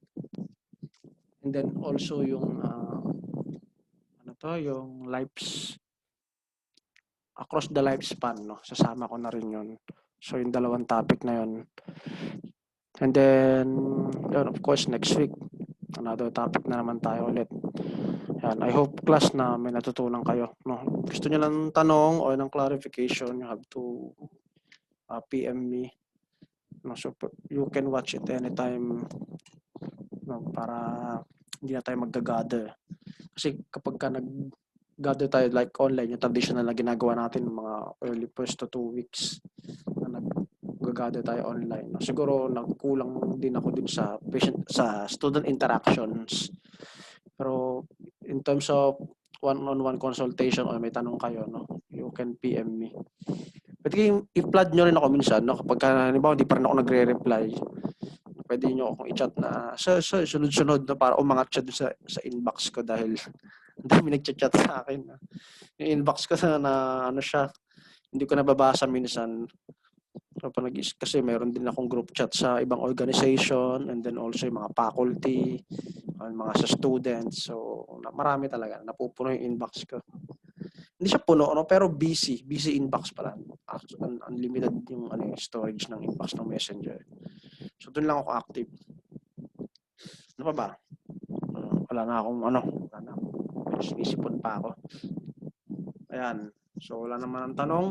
And then also yung, yung lives, across the lifespan, no? Sasama ko na rin yun. So, yung dalawang topic na yun. And then, yun, of course, next week, another topic na naman tayo ulit. Yan. I hope class na may natutunan kayo. No? Gusto nyo lang tanong o ng clarification, you have to PM me. No? So you can watch it anytime, no? Para hindi na tayo mag-gather. Kasi kapag ka nag-gather tayo like online, yung traditional na ginagawa natin mga early first to 2 weeks na nag-gather tayo online. No? Siguro nagkulang din ako dun sa student interactions. Pero in terms of one-on-one consultation or may tanong kayo, no, you can PM me. Pwede kayong i-flood nyo rin ako minsan, no, kapag halimbawa hindi pa rin ako nagre-reply. Pwede nyo akong i-chat na, sir, sunod-sunod na para umangat siya sa inbox ko dahil ang dami nag-chat sa akin. Yung inbox ko na ano siya, hindi ko nababasa minsan. So, kasi meron din akong group chat sa ibang organization and then also yung mga faculty, mga sa students. So, marami talaga. Napupuno yung inbox ko. Hindi siya puno, no? Pero busy inbox pala. Unlimited yung storage ng inbox ng Messenger. So, doon lang ako active. Ano pa ba? Wala na akong isipon pa ako. Ayan. So, wala naman ang tanong.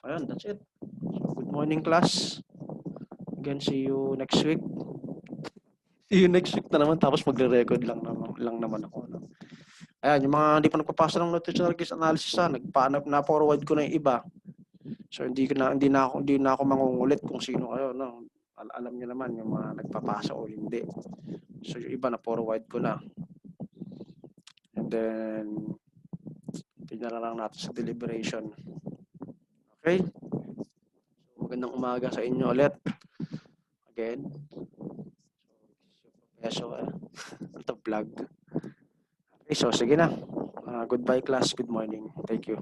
Ayan, that's it. So, good morning, class. Again, see you next week. See you next week na naman, tapos magre-record lang naman ako. No? Ayan, yung mga hindi pa nagpapasa ng nutritional case analysis, na-forward ko na yung iba. So, hindi na ako mangungulit kung sino kayo. No? Alam niyo naman yung mga nagpapasa o hindi. So, yung iba na-forward ko na. And then, tingnan lang natin sa deliberation. Okay? So, magandang umaga sa inyo ulit. Again. So, ito vlog. Okay, so sige na. Goodbye class. Good morning. Thank you.